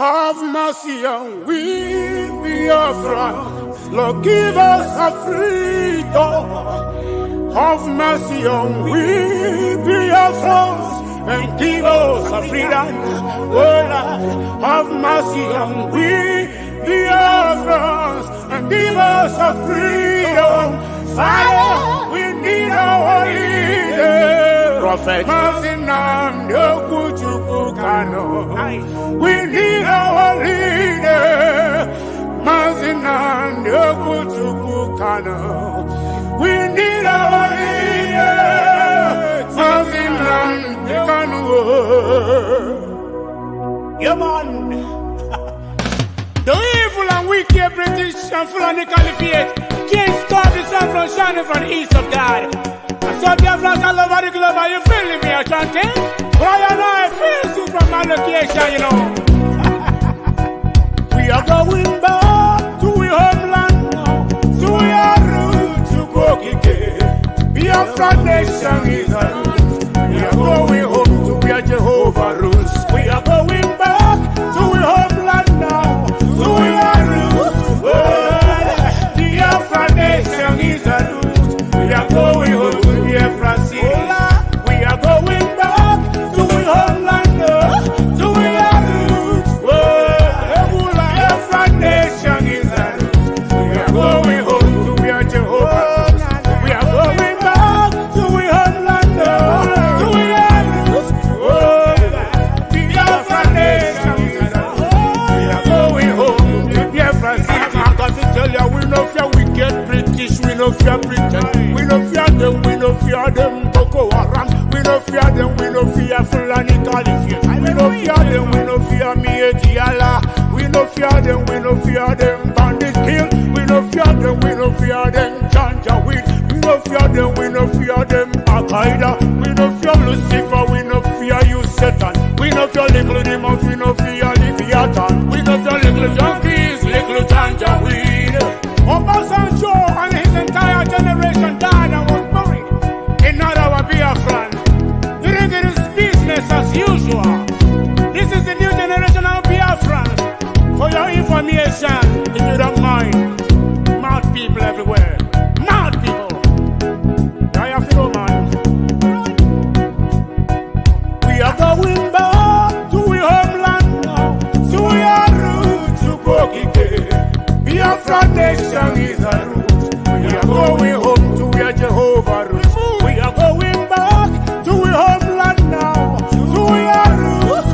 Have mercy on we, Biafra. Lord, give us a freedom. Have mercy on we, Biafra, and give us a freedom. Oh, Lord, have mercy on we, Biafra, and give us a freedom. Father, we need our leader. Prophet, we need our leader. We need our leader. Yeah, man. The evil and wicked British and Fulani Caliphate can't stop the sun from shining from the east of God. I saw the flags all over the globe. Are you feeling me, Ashanti? Why and I feel you from my location, you know. We are going back to our homeland now, to our roots to Kokike. Biafra nation is our roots. We are going home to where Jehovah rules. We are going back to our homeland now, to our roots. Biafra nation is our roots. We are going home to Biafra city. We are going back to our homeland now, to our roots. Biafra nation is our roots. We are going home to where Jehovah rules. We are going back to our homeland now, to our roots. Biafra nation is our roots. We are going home to Biafra city. I got to tell you, we no fear wicked British, we no fear Britain, we no fear them, Boko Haram, we no fear them, we no fear Fulani Caliphate, we no fear them, we no fear Mietiala, we no fear them, bandit kill, we no fear them, Janjaweed, we no fear them, Al-Qaeda, we no fear Lucifer, we no fear you Satan, we no fear little demons, we no fear Leviathan, we no fear little junkies, little Janjaweed. Obasanjo and his entire generation died and was buried in our Biafran. You think it is business as usual. This is the new generation of Biafran. For your information, if you don't mind, mad people everywhere. Mad people. I have to know, man. We are going back to our homeland now, to our roots to Kokike. Biafra nation is our roots. We are going home to where Jehovah rules. We are going back to our homeland now, to our roots.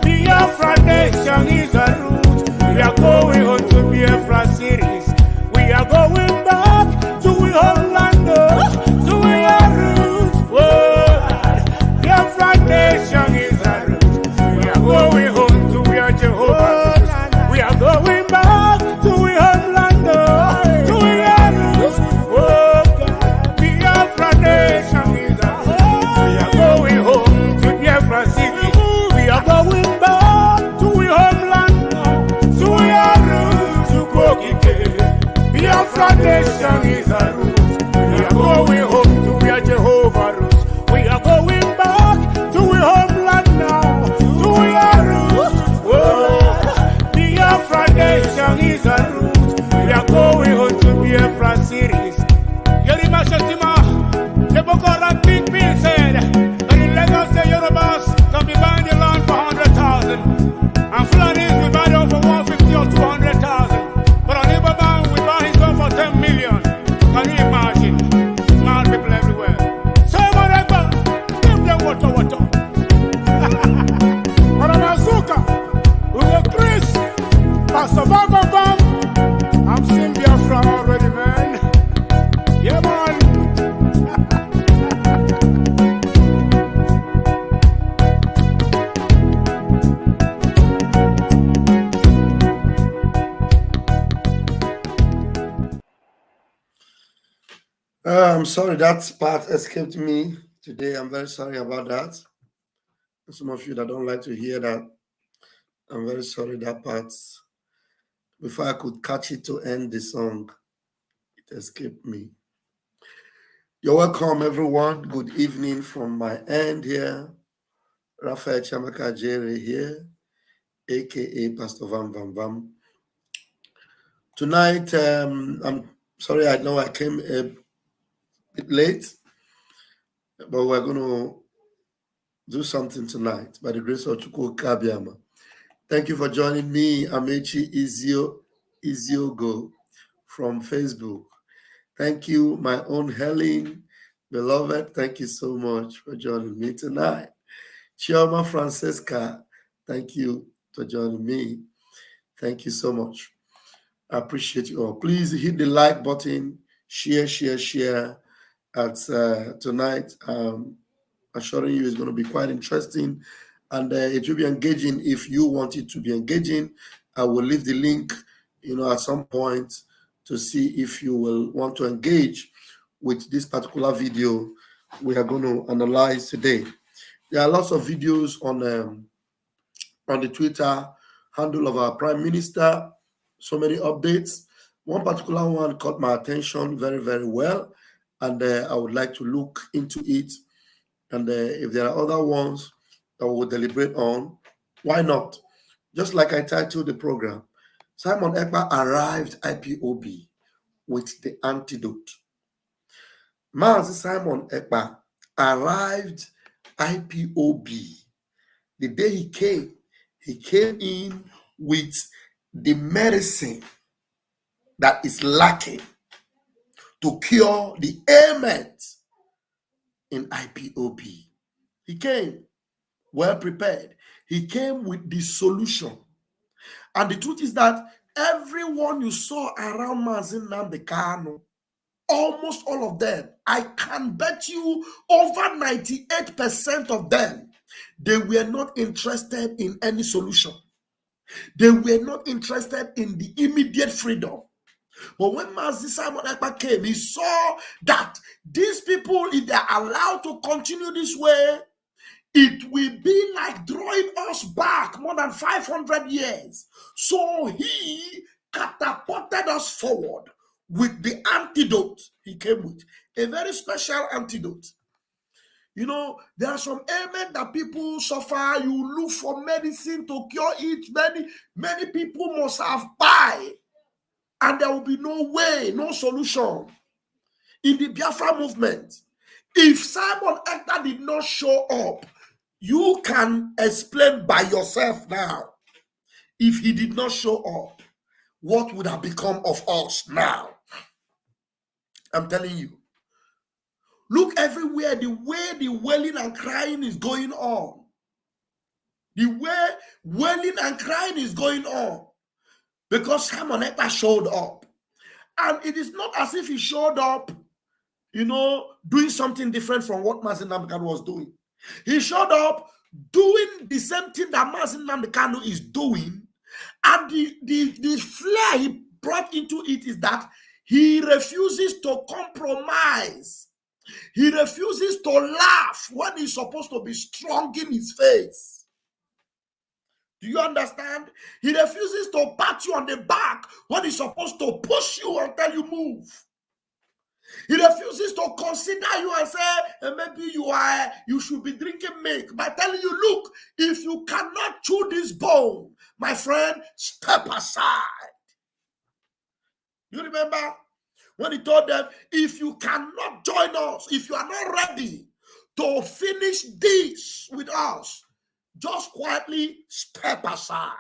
Biafra nation is our roots. We are going home to Biafra cities. We are going back to our homeland now, to our roots. Biafra nation is our roots. We are going home to where Jehovah rules. We are going back to our homeland now, to our roots. Biafra nation is our roots. We are going home to Biafra city. We are going back to our homeland now, to our roots to Kokike. Biafra nation is our roots. We are going home to where Jehovah rules. We are going back to our homeland now, to our roots. Biafra nation is our roots. We are going home to Biafra cities. Yerima Shatima, the Boko Haram Big Bill said that in Lagos the Yorubas can be buying the land for 100,000 and Fulanis will buy them for 150 or 200,000. But on Ipob we buy his one for 10 million. Can you imagine? Mad people everywhere. So man, Ekpa, give them water. Maramazuka, Ugo Chris, Pastor Bam. I'm seeing Biafra already, man. Yeah, man. I'm sorry that part escaped me today. I'm very sorry about that. Some of you that don't like to hear that, I'm very sorry that part. Before I could catch it to end the song, it escaped me. You're welcome, everyone. Good evening from my end here. Raphael Chamaka Jerry here. aka Pastor Vam Vam Vam. Tonight, I'm sorry, I know I came a bit late, but we're going to do something tonight by the grace of Chukwu Kabiama. Thank you for joining me, Amechi Iziogo from Facebook. Thank you, my own Helen, beloved. Thank you so much for joining me tonight. Chioma Francesca, thank you for joining me. Thank you so much. I appreciate you all. Please hit the like button, share at tonight. Assuring you it's going to be quite interesting, and it will be engaging. If you want it to be engaging, I will leave the link, at some point to see if you will want to engage with this particular video we are going to analyze today. There are lots of videos on the Twitter handle of our Prime Minister, so many updates. One particular one caught my attention very, very well, and I would like to look into it. And if there are other ones that we will deliberate on, why not? Just like I titled the program, Simon Ekpa arrived IPOB with the antidote. Mazi Simon Ekpa arrived IPOB. The day he came in with the medicine that is lacking to cure the ailment in IPOB. He came well prepared. He came with the solution. And the truth is that everyone you saw around Mazi Nnamdi Kanu, almost all of them, I can bet you over 98% of them, they were not interested in any solution. They were not interested in the immediate freedom. But when Mazi Simon Ekpa came, he saw that these people, if they are allowed to continue this way, it will be like drawing us back more than 500 years. So he catapulted us forward with the antidote he came with, a very special antidote. There are some ailments that people suffer. You look for medicine to cure it. Many people must have died, and there will be no way, no solution. In the Biafra movement, if Simon Ekpa did not show up, you can explain by yourself now. If he did not show up, what would have become of us now? I'm telling you. Look everywhere, the way the wailing and crying is going on. The way wailing and crying is going on. Because Simon Ekpa showed up. And it is not as if he showed up, doing something different from what Mazi Nnamdi Kanu was doing. He showed up doing the same thing that Mazi Nnamdi Kanu is doing. And the flair he brought into it is that he refuses to compromise. He refuses to laugh when he's supposed to be strong in his face. Do you understand? He refuses to pat you on the back when he's supposed to push you and tell you move. He refuses to consider you and say, maybe you should be drinking milk, by telling you, look, if you cannot chew this bone, my friend, step aside. You remember when he told them, if you cannot join us, if you are not ready to finish this with us, just quietly step aside.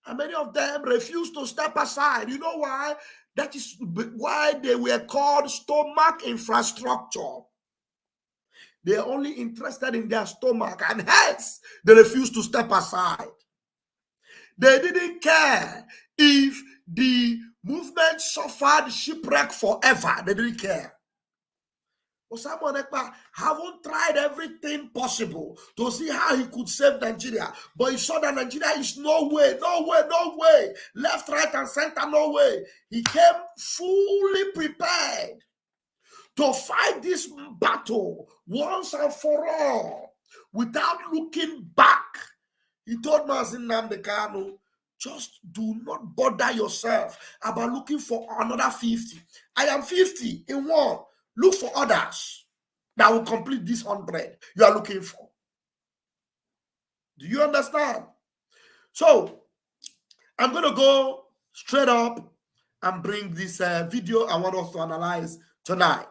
And many of them refused to step aside. You know why? That is why they were called stomach infrastructure. They are only interested in their stomach, and hence they refused to step aside. They didn't care if the movement suffered shipwreck forever. They didn't care. But Simon Ekpa haven't tried everything possible to see how he could save Nigeria. But he saw that Nigeria is no way. Left, right, and center, no way. He came fully prepared to fight this battle once and for all without looking back. He told Mazi Nnamdi Kanu, just do not bother yourself about looking for another 50. I am 50 in one. Look for others that will complete this 100 you are looking for. Do you understand? So I'm going to go straight up and bring this video I want us to analyze tonight.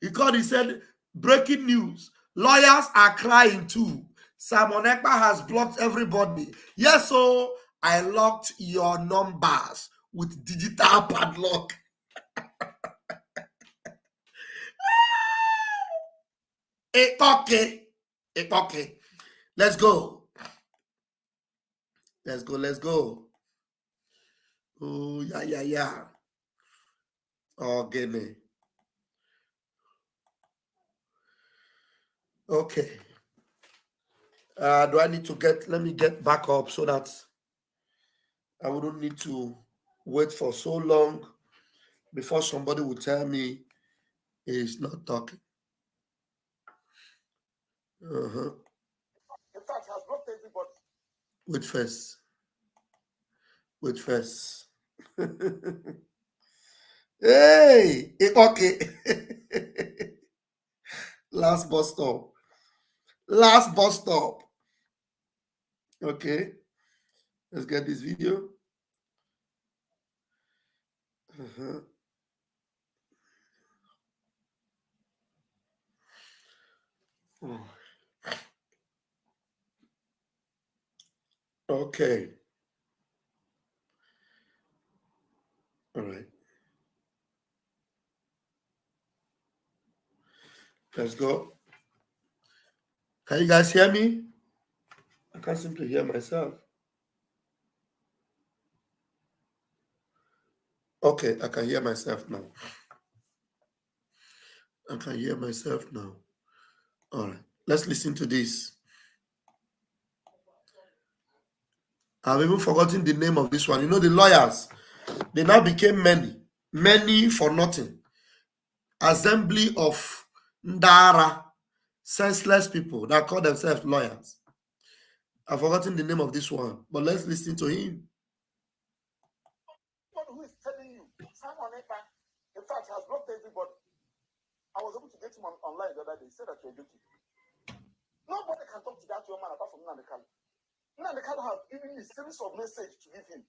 He said, breaking news. Lawyers are crying too. Simon Ekpa has blocked everybody. Yes, so I locked your numbers with digital padlock. Okay. Let's go. Let's go. Oh, yeah. Oh, Guinea. Okay. Do I need to let me get back up so that I wouldn't need to wait for so long before somebody will tell me he's not talking. In fact, has blocked everybody. Wait first. Hey, okay. Last bus stop. Okay. Let's get this video. Okay. All right. Let's go. Can you guys hear me? I can't seem to hear myself. Okay, I can hear myself now. All right. Let's listen to this. I've even forgotten the name of this one. You know, the lawyers, they now became many for nothing. Assembly of Ndara, senseless people that call themselves lawyers. I've forgotten the name of this one, but let's listen to him. Who is telling you, Simon Ekpa, in fact, has blocked everybody. I was able to get him online the other day. He said that you're joking. Nobody can talk to that young man apart from Nandekalo. Nandekalo has given me a series of messages to give him.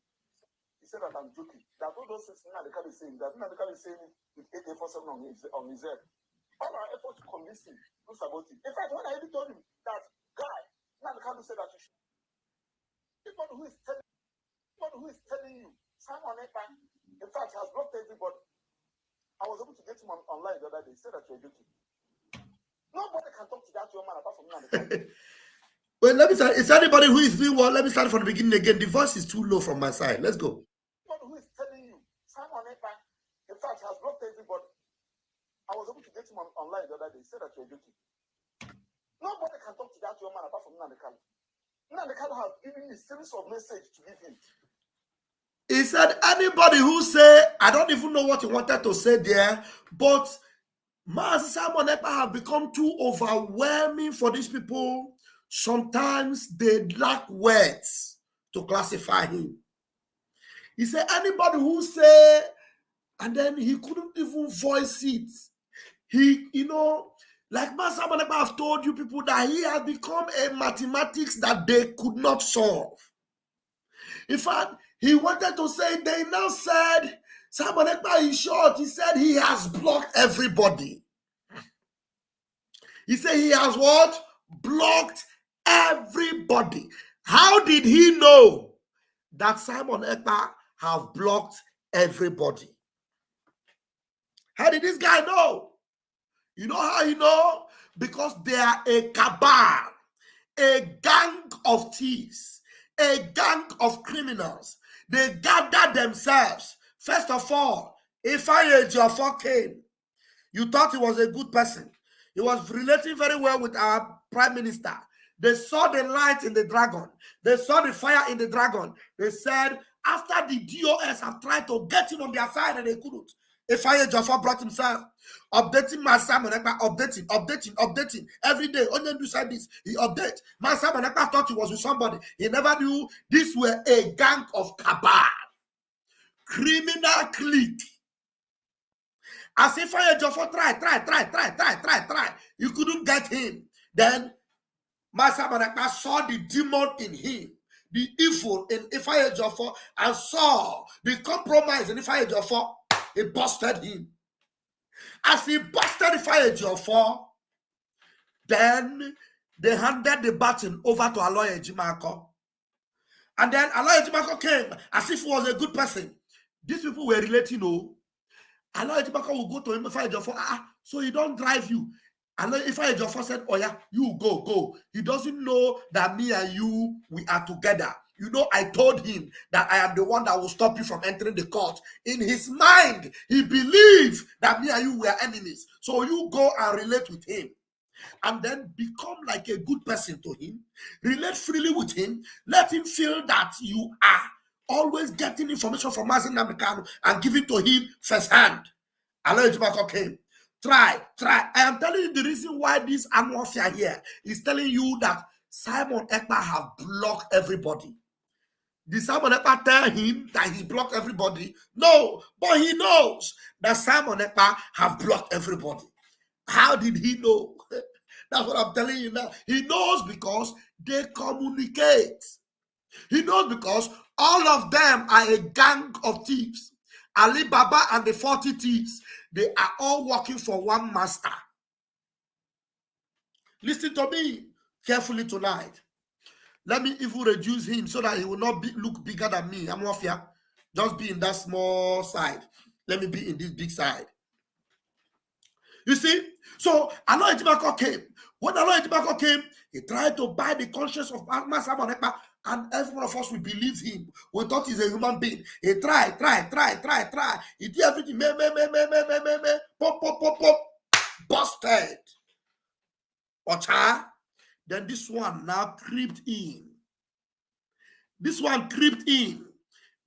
He said that I'm joking. That all those things Nandekalo is saying, with AK-47 on his head. All our efforts to convince him, do about it. In fact, when I even told him that guy, Nandekalo said that you should. People who is telling you, Simon Ekpa, in fact, has blocked everybody. I was able to get him online the other day. He said that you're joking. Nobody can talk to that young man apart from Nandekalo. Wait, let me start. Is anybody who is doing what? Let me start from the beginning again. The voice is too low from my side. Let's go. Who is telling you, Simon Ekpa, in fact, has blocked everybody. I was able to get him online the other day. He said that you're joking. Nobody can talk to that young man apart from Nandekalo. Nandekalo has given me a series of messages to give him. He said, anybody who say, I don't even know what he wanted to say there, but Master Simon Ekpa have become too overwhelming for these people. Sometimes they lack words to classify him. He said, anybody who say, and then he couldn't even voice it. He, like Master Simon Ekpa have told you people that he has become a mathematics that they could not solve. In fact, he wanted to say, they now said, Simon Ekpa, in short, he said he has blocked everybody. He said he has what? Blocked everybody. How did he know that Simon Ekpa have blocked everybody? How did this guy know? You know how he know? Because they are a cabal, a gang of thieves, a gang of criminals. They gather themselves. First of all, if Ejiofor came, you thought he was a good person. He was relating very well with our prime minister. They saw the light in the dragon. They saw the fire in the dragon. They said, after the DOS have tried to get him on their side and they couldn't, Ifeanyi Ejiofor brought himself, updating Master Simon Ekpa, updating. Every day, Onyendu do said this, he updates. Master Simon Ekpa thought he was with somebody. He never knew this were a gang of cabal, criminal clique. As if Ifeanyi Ejiofor try. You couldn't get him. Then Masamon Ekpa saw the demon in him, the evil in Ifa Ejiofor, and saw the compromise in Ifa Ejiofor. He busted him. As he busted Ifa Ejiofor, then they handed the baton over to Aloy Ejimako. And then Aloy Ejimako came as if he was a good person. These people were relating, Aloy Ejimako will go to him, Ifa Ejiofor, so he don't drive you. And if I Ejiofor said, oh yeah, you go. He doesn't know that me and you, we are together. You know, I told him that I am the one that will stop you from entering the court. In his mind, he believed that me and you were enemies. So you go and relate with him. And then become like a good person to him. Relate freely with him. Let him feel that you are always getting information from Mazi Nnamdi Kanu and giving to him firsthand. Aloy Ejimako came. Try. I am telling you the reason why this annual fair here is telling you that Simon Ekpa have blocked everybody. Did Simon Ekpa tell him that he blocked everybody? No, but he knows that Simon Ekpa have blocked everybody. How did he know? That's what I'm telling you now. He knows because they communicate. He knows because all of them are a gang of thieves. Ali Baba and the 40 thieves, they are all working for one master. Listen to me carefully tonight. Let me even reduce him so that he will not look bigger than me. I'm off here. Just be in that small side. Let me be in this big side. You see? So Aloy Ejimako came. When Aloy Ejimako came, he tried to buy the conscience of Simon Ekpa, and every one of us will believe him. We thought he's a human being. He tried. He did everything. Pop. Busted. Ocha. Then this one now creeped in.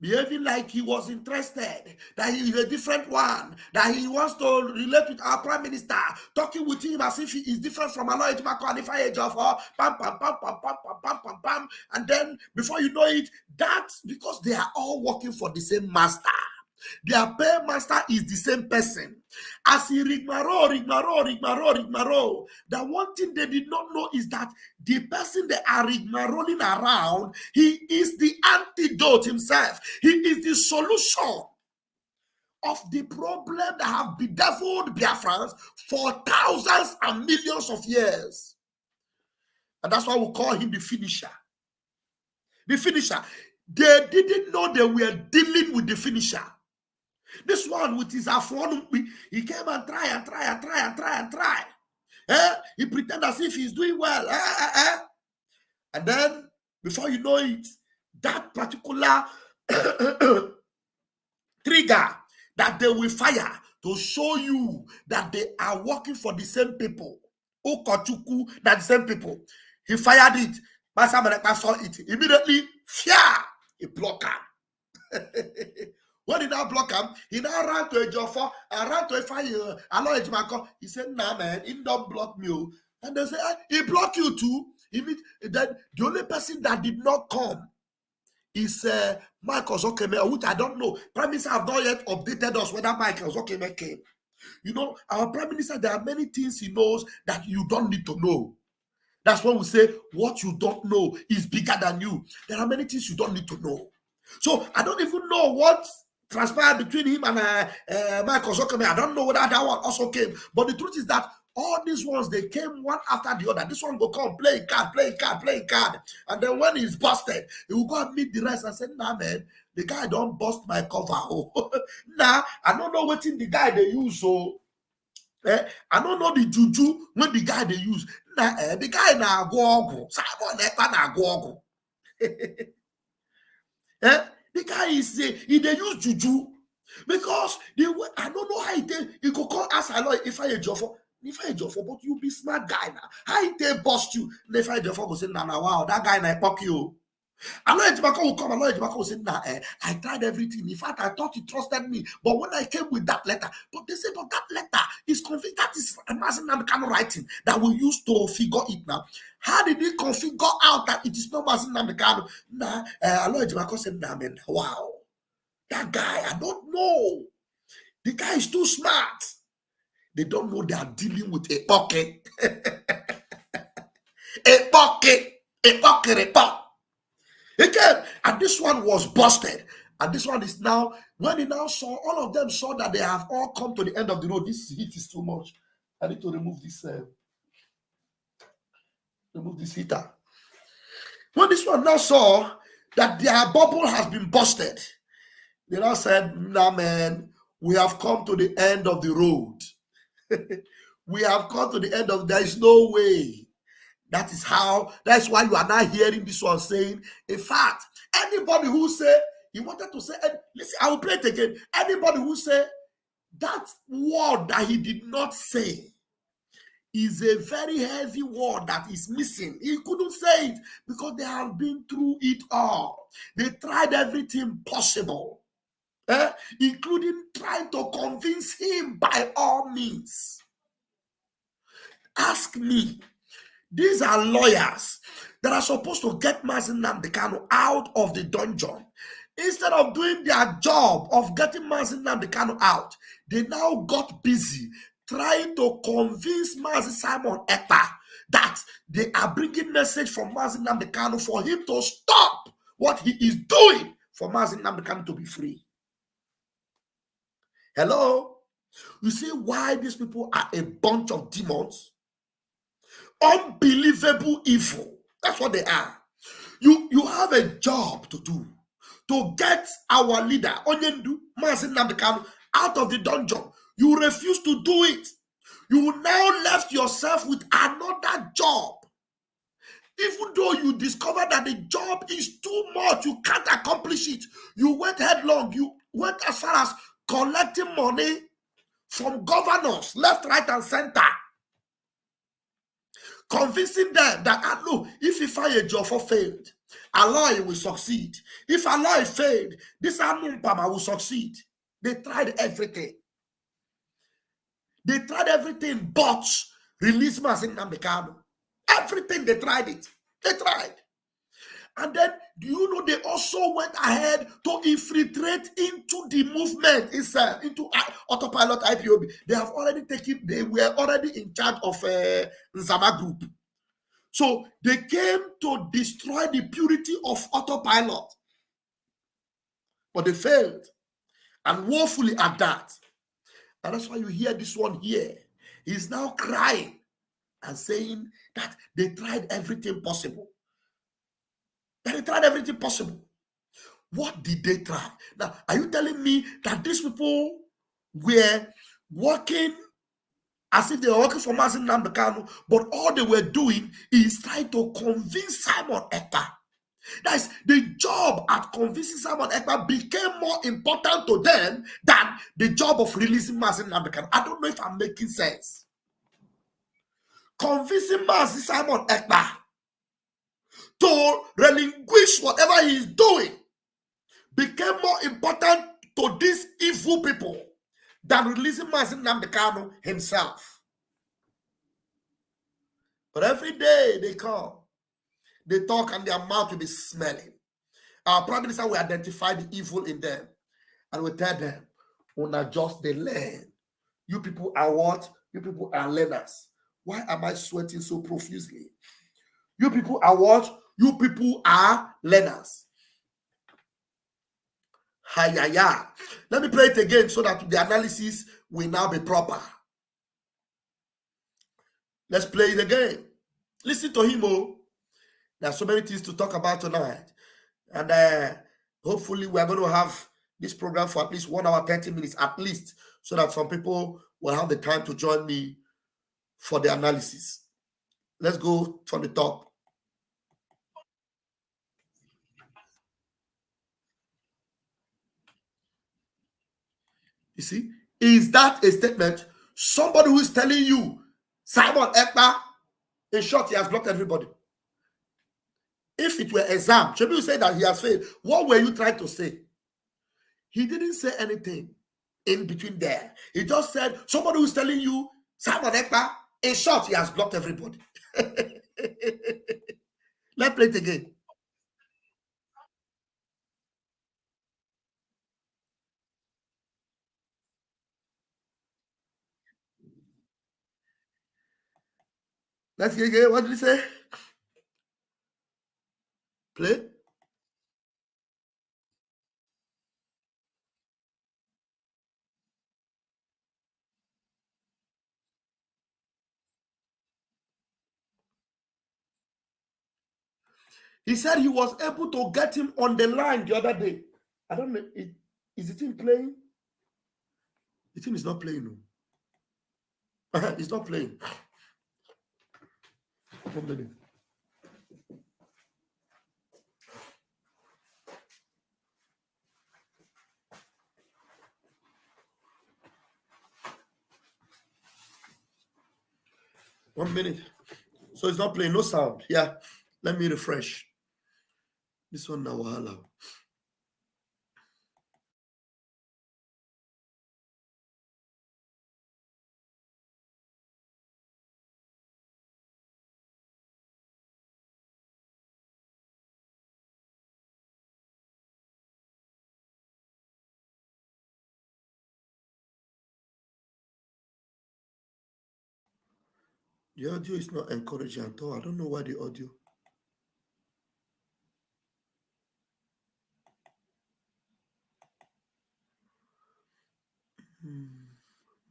Behaving like he was interested, that he is a different one, that he wants to relate with our prime minister, talking with him as if he is different from Aloy Ejimako and Ifa Ejiofor, pam. And then before you know it, that's because they are all working for the same master. Their paymaster is the same person. As he rigmarole, the one thing they did not know is that the person they are rigmaroling around, he is the antidote himself. He is the solution of the problem that have bedeviled Biafrans for thousands and millions of years. And that's why we call him the finisher. The finisher. They didn't know they were dealing with the finisher. This one with his afron, he came and try. He pretend as if he's doing well. And then, before you know it, that particular trigger that they will fire to show you that they are working for the same people. Okochuku, that the same people. He fired it. Simon Ekpa saw it. Immediately, he blocked him. When he now block him, he now ran to Ejiofor and ran to Aloy Ejimako. He said, nah, man, he don't block me. And they say, he blocked you too. Then the only person that did not come is Michael Zokeme, which I don't know. Prime Minister have not yet updated us whether Michael Zokeme came. You know, our Prime Minister, there are many things he knows that you don't need to know. That's when we say what you don't know is bigger than you. There are many things you don't need to know. So I don't even know what transpired between him and Michael Zokeme. I don't know whether that one also came. But the truth is that all these ones, they came one after the other. This one will come, playing card. And then when he's busted, he will go and meet the rest and say, nah, man, the guy don't bust my cover. Nah, I don't know what in the guy they use. So I don't know the juju when the guy they use. Nah, the guy na go. Simon Ekpa na go. The guy is he they use juju because I don't know how he could call us Aloy Ifa Ejiofor, but you be smart guy now. How he bust you? Ifa Ejiofor will say, nah, wow, that guy na poke you. Aloy Ejimako will come. Aloy Ejimako will say, nah, I tried everything. In fact, I thought he trusted me. But when I came with that letter, but they said, but that letter is configured. That is Mazi Nnamdi Kanu writing that we used to figure it now. How did he configure out that it is not Mazi Nnamdi Kanu? Nah, Aloy Ejimako said, nah, man, wow. That guy, I don't know. The guy is too smart. They don't know they are dealing with a pocket. Ekpa. Again, and this one was busted. And this one is now, when he now saw, all of them saw that they have all come to the end of the road. This heat is too much. I need to remove this heater. When this one now saw that their bubble has been busted, they now said, nah, man, we have come to the end of the road. We have come to the end of, there is no way. That's why you are now hearing this one saying, in fact, anybody who say, he wanted to say, and listen, I will play it again. Anybody who say that word that he did not say is a very heavy word that is missing. He couldn't say it because they have been through it all. They tried everything possible, including trying to convince him by all means. Ask me. These are lawyers that are supposed to get Mazi Nnamdi Kanu out of the dungeon. Instead of doing their job of getting Mazi Nnamdi Kanu out, they now got busy trying to convince Mazi Simon Ekpa that they are bringing message from Mazi Nnamdi Kanu for him to stop what he is doing for Mazi Nnamdi Kanu to be free. Hello? You see why these people are a bunch of demons? Unbelievable evil. That's what they are. You have a job to do to get our leader Onyendu Mazi Nnamdi Kanu out of the dungeon. You refuse to do it. You now left yourself with another job. Even though you discover that the job is too much, you can't accomplish it. You went headlong. You went as far as collecting money from governors, left, right, and center. Convincing them that, look, if Ifeanyi Ejiofor failed, Aloy will succeed. If Aloy failed, this Anumpama will succeed. They tried everything. They tried everything but release Mazi Nnamdi Kanu. Everything, they tried it. They tried. And then, do you know, they also went ahead to infiltrate into the movement itself, into Autopilot IPOB. They were already in charge of Nzama Group. So they came to destroy the purity of Autopilot. But they failed. And woefully at that. And that's why you hear this one here. He's now crying and saying that they tried everything possible. They tried everything possible. What did they try? Now, are you telling me that these people were working as if they were working for Mazi Nnamdi Kanu, but all they were doing is trying to convince Simon Ekpa? That is, the job at convincing Simon Ekpa became more important to them than the job of releasing Mazi Nnamdi Kanu. I don't know if I'm making sense. Convincing Mazi Simon Ekpa to relinquish whatever he is doing became more important to these evil people than releasing Mazi Nnamdi Kanu himself. But every day they come, they talk and their mouth will be smelling. Our Prime Minister will identify the evil in them and will tell them, "Una just they learn. You people are what? You people are learners. Why am I sweating so profusely? You people are what? You people are learners." Hayaya. Let me play it again so that the analysis will now be proper. Let's play it again. Listen to him, oh. There are so many things to talk about tonight. And hopefully we are going to have this program for at least 1 hour, 30 minutes at least, so that some people will have the time to join me for the analysis. Let's go from the top. You see, is that a statement? Somebody who is telling you, Simon Ekpa, in short, he has blocked everybody. If it were exam, should you say that he has failed? What were you trying to say? He didn't say anything in between there. He just said, somebody who's telling you, Simon Ekpa, in short, he has blocked everybody. Let's play it again. Let's hear again. What did he say? Play. He said he was able to get him on the line the other day. I don't know. Is the thing playing? The thing is not playing. No. It's not playing. 1 minute. One minute. So it's not playing. No sound. Yeah. Let me refresh. This one now. Wahala. The audio is not encouraging at all. I don't know why the audio.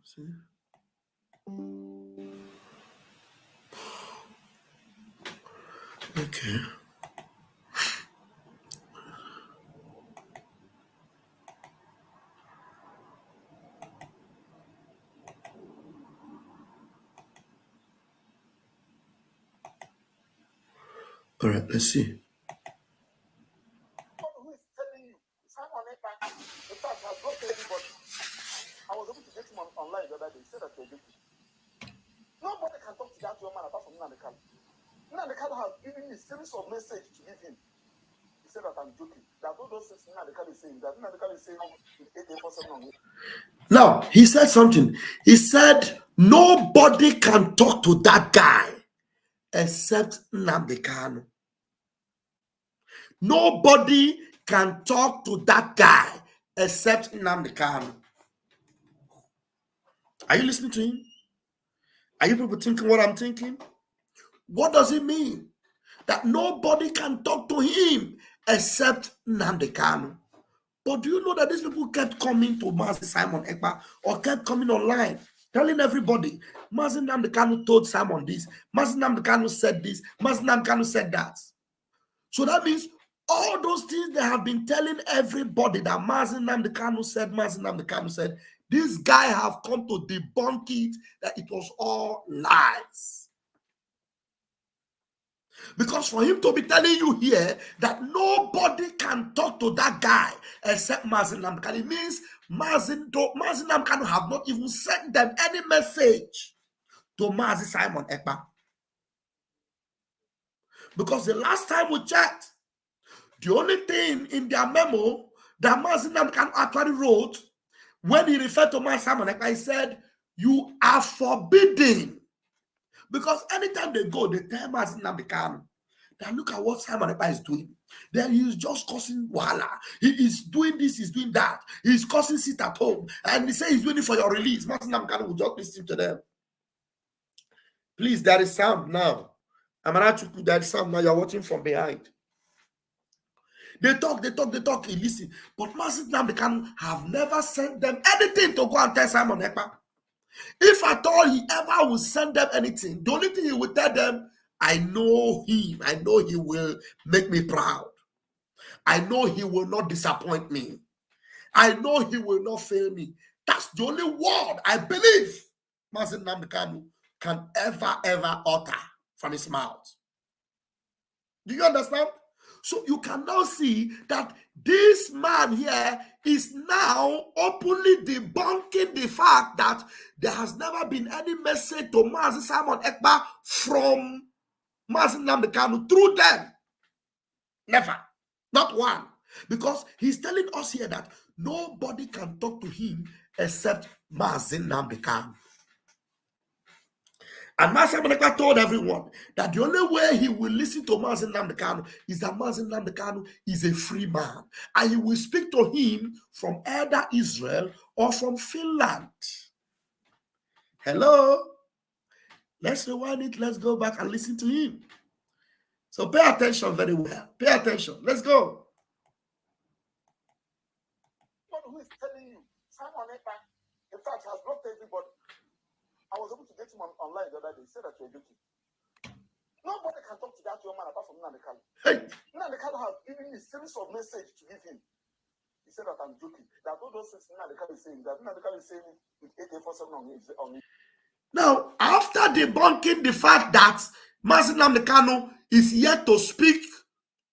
See? Okay. All right, let's see. Who is telling you? Simon Ekpa. In fact, I've blocked everybody. I was able to get him online the other day. He said that you're joking. Nobody can talk to that young man apart from Nnamdi Kanu. Nnamdi Kanu has given me a series of messages to give him. He said that I'm joking. That all those things Nnamdi Kanu is saying, that Nnamdi Kanu is saying with AK-47 on me. Now, he said something. He said, nobody can talk to that guy except Nnamdi Kanu. Nobody can talk to that guy except Nnamdi Kanu. Are you listening to him? Are you people thinking what I'm thinking? What does it mean? That nobody can talk to him except Nnamdi Kanu. But do you know that these people kept coming to Mazi Simon Ekpa or kept coming online, telling everybody, Mazi Nnamdi Kanu told Simon this, Mazi Nnamdi Kanu said this, Mazi Nnamdi Kanu said that. So that means all those things they have been telling everybody that Mazi Nnamdi Kanu said, Mazi Nnamdi Kanu said, this guy have come to debunk it, that it was all lies. Because for him to be telling you here that nobody can talk to that guy except Mazi Nnamdi Kanu, it means Mazi Nnamdi Kanu have not even sent them any message to Mazi Simon Ekpa. Because the last time we checked, the only thing in their memo that Mazi Nnamdi Kanu actually wrote when he referred to Mazi Simon Ekpa, he said, you are forbidden. Because anytime they go, they tell Mazi Nnamdi Kanu, then look at what Simon Ekpa is doing. Then he's just causing wahala. He is doing this, he's doing that. He's causing sit at home. And he say he's doing it for your release. Mazi Nnamdi Kanu will just listen to them. Please, there is sound now. Amarachuku, there is sound now. You're watching from behind. They talk, he listen. But Mazi Nnamdi Kanu have never sent them anything to go and tell Simon Ekpa. If at all he ever will send them anything, the only thing he will tell them, I know him. I know he will make me proud. I know he will not disappoint me. I know he will not fail me. That's the only word I believe Mazi Nnamdi Kanu can ever utter from his mouth. Do you understand? So you can now see that this man here is now openly debunking the fact that there has never been any message to Mazi Simon Ekpa from Mazi Nnamdi Kanu through them. Never. Not one. Because he's telling us here that nobody can talk to him except Mazi Nnamdi Kanu. And Mazi Simon Ekpa told everyone that the only way he will listen to Mazi Nnamdi Kanu is that Mazi Nnamdi Kanu is a free man. And he will speak to him from either Israel or from Finland. Hello? Let's rewind it. Let's go back and listen to him. So pay attention very well. Pay attention. Let's go. Who is telling you? Simon Ekpa, in fact, has blocked everybody. I was able to get him online the other day. He said that you're joking. Nobody can talk to that young man apart from Nandekalo. Hey. Nandekalo has given me a series of messages to give him. He said that I'm joking. That all those things Nandekalo is saying, that Nandekalo is saying with AK-47 on me. Now, after debunking the fact that Mazi Nnamdi Kanu is yet to speak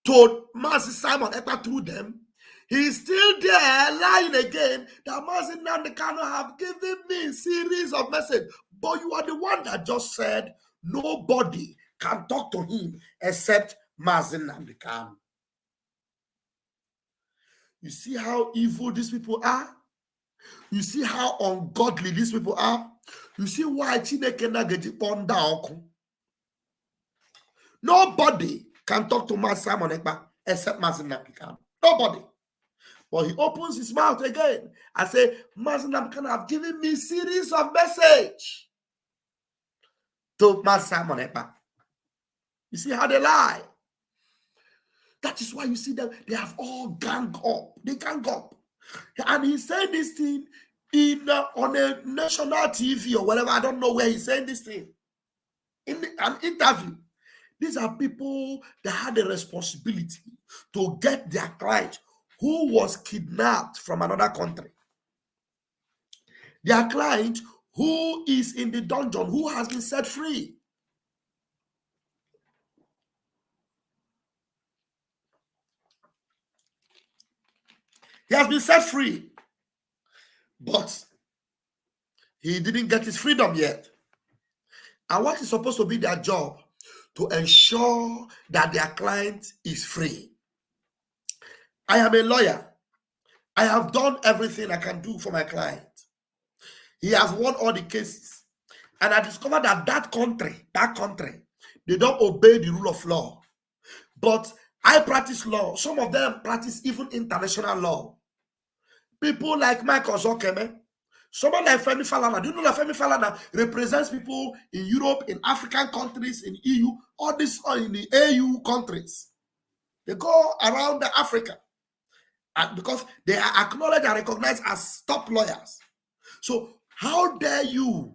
to Mazi Simon Ekpa through them, he's still there lying again that Mazi Nnamdi Kanu have given me a series of messages. But you are the one that just said nobody can talk to him except Mazi Nnamdi Kanu. You see how evil these people are? You see how ungodly these people are? You see why Chineke Nageji Ponda Oku? Nobody can talk to Mazi Simon Ekpa except Mazi Nnamdi Kanu. Nobody. But he opens his mouth again and say, Mazi Nnamdi Kanu have given me a series of messages to Mazi Simon Ekpa. You see how they lie? That is why you see them, they have all gang up. They gang up. And he's saying this thing on a national TV or whatever. I don't know where he's saying this thing. In an interview. These are people that had a responsibility to get their client who was kidnapped from another country. Their client who is in the dungeon, who has been set free. He has been set free, but he didn't get his freedom yet. And what is supposed to be their job? To ensure that their client is free. I am a lawyer. I have done everything I can do for my client. He has won all the cases. And I discovered that that country, they don't obey the rule of law. But I practice law. Some of them practice even international law. People like Michael Zokeme, someone like Femi Falana. Do you know that Femi Falana represents people in Europe, in African countries, in EU, all this in the AU countries? They go around Africa and because they are acknowledged and recognized as top lawyers. So how dare you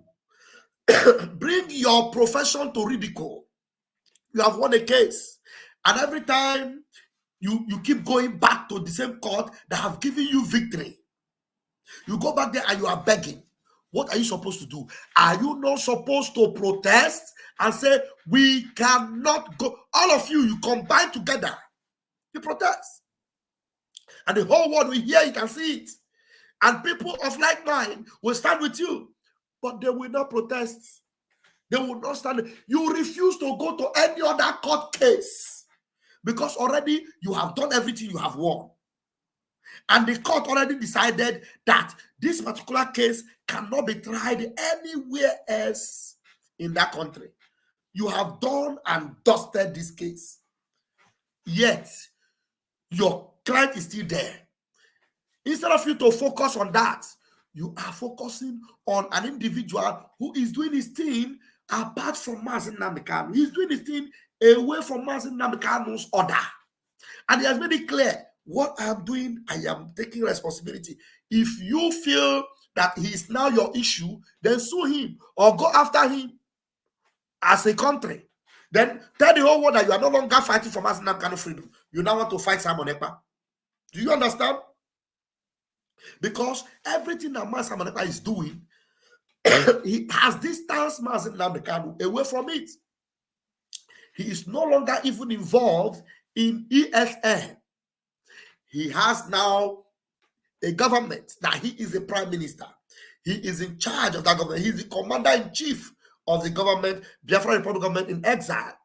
bring your profession to ridicule? You have won a case, and every time you keep going back to the same court that have given you victory. You go back there and you are begging. What are you supposed to do? Are you not supposed to protest and say, we cannot go? All of you combine together. You protest. And the whole world will hear it and see it. And people of like mind will stand with you. But they will not protest. They will not stand. You refuse to go to any other court case because already you have done everything, you have won. And the court already decided that this particular case cannot be tried anywhere else in that country. You have done and dusted this case. Yet, your client is still there. Instead of you to focus on that, you are focusing on an individual who is doing his thing apart from Mazi Nnamdi Kanu. He's doing his thing away from Mazi Nnamdi Kanu's order. And he has made it clear, what I am doing, I am taking responsibility. If you feel that he is now your issue, then sue him or go after him as a country. Then tell the whole world that you are no longer fighting for Mazi Nnamdi Kanu freedom. You now want to fight Simon Ekpa. Do you understand? Because everything that Mazi Simon Ekpa is doing, he has distanced Mazi Nnamdi Kanu away from it. He is no longer even involved in ESN. He has now a government that he is the prime minister. He is in charge of that government. He is the commander-in-chief of the government, Biafra Republic government in exile.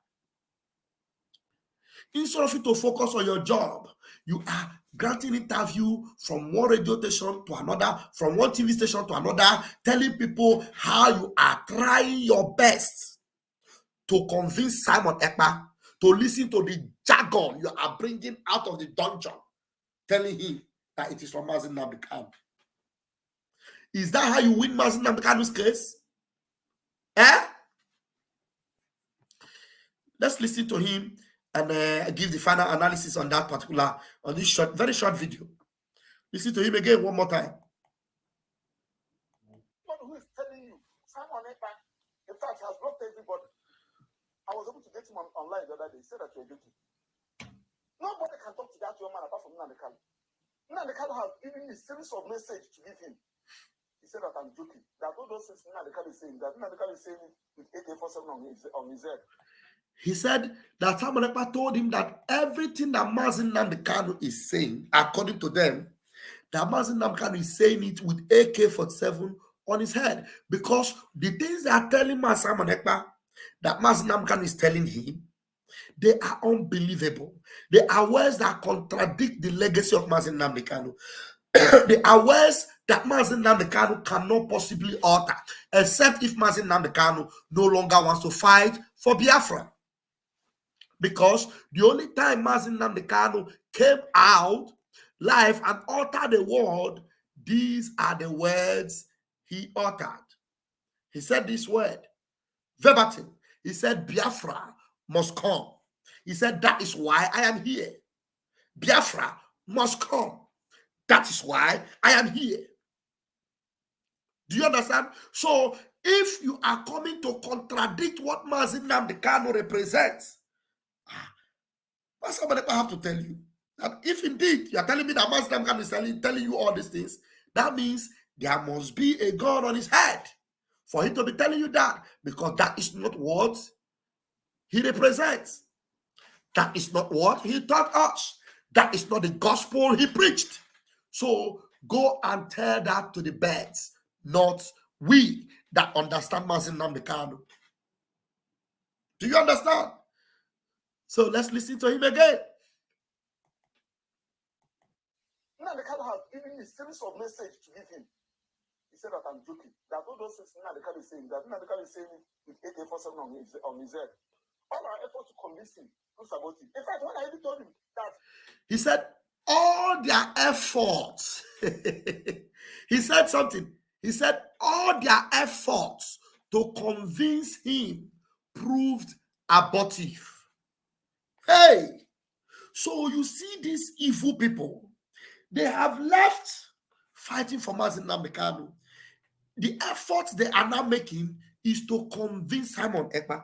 Instead of you to focus on your job, you are granting interview from one radio station to another, from one TV station to another, telling people how you are trying your best to convince Simon Ekpa to listen to the jargon you are bringing out of the dungeon, telling him that it is from Mazi Nnamdi Kanu. Is that how you win Mazi Nnamdi Kanu's case? Let's listen to him and give the final analysis on that particular, on this short, very short video. Listen to him again one more time. Who is telling you, Simon Ekpa, in fact, has blocked everybody. I was able to get him online the other day. He said that you're guilty. Nobody can talk to that young man apart from Nandekalo. Nandekalo has given me a series of messages to give him. He said that I'm joking. That all those things Nandekalo is saying, that Nandekalo is saying with AK-47 on his head. He said that Simon Ekpa told him that everything that Mazin Nandekalo is saying, according to them, that Mazin Nandekalo is saying it with AK-47 on his head, because the things they are telling Simon Ekpa that Mazin Nandekalo is telling him, they are unbelievable. They are words that contradict the legacy of Mazin Nandekalo. They are words that Mazin Nandekalo cannot possibly alter, except if Mazin Nandekalo no longer wants to fight for Biafra. Because the only time Mazin Nandekalo came out live and uttered the word, these are the words he uttered. He said this word, verbatim. He said, Biafra must come. He said, that is why I am here. Biafra must come. That is why I am here. Do you understand? So, if you are coming to contradict what Mazin Nandekalo represents, somebody I have to tell you that if indeed you are telling me that Mazin Nandekalo is telling you all these things, that means there must be a gun on his head for him to be telling you that, because that is not what he represents. That is not what he taught us. That is not the gospel he preached. So go and tell that to the birds, not we that understand Mazin Nandekalo. Do you understand? So let's listen to him again. Nandekalo has given me a series of messages to give him. He said that I'm joking. That all those things Nandekalo is saying, that Nandekalo is saying with AK-47 on his head. All our efforts to convince him about it. In fact, when I even told him that, he said, all their efforts. He said something. He said, all their efforts to convince him proved abortive. Hey, so you see these evil people, they have left fighting for Mazin Nandekalo. The efforts they are now making is to convince Simon Ekpa.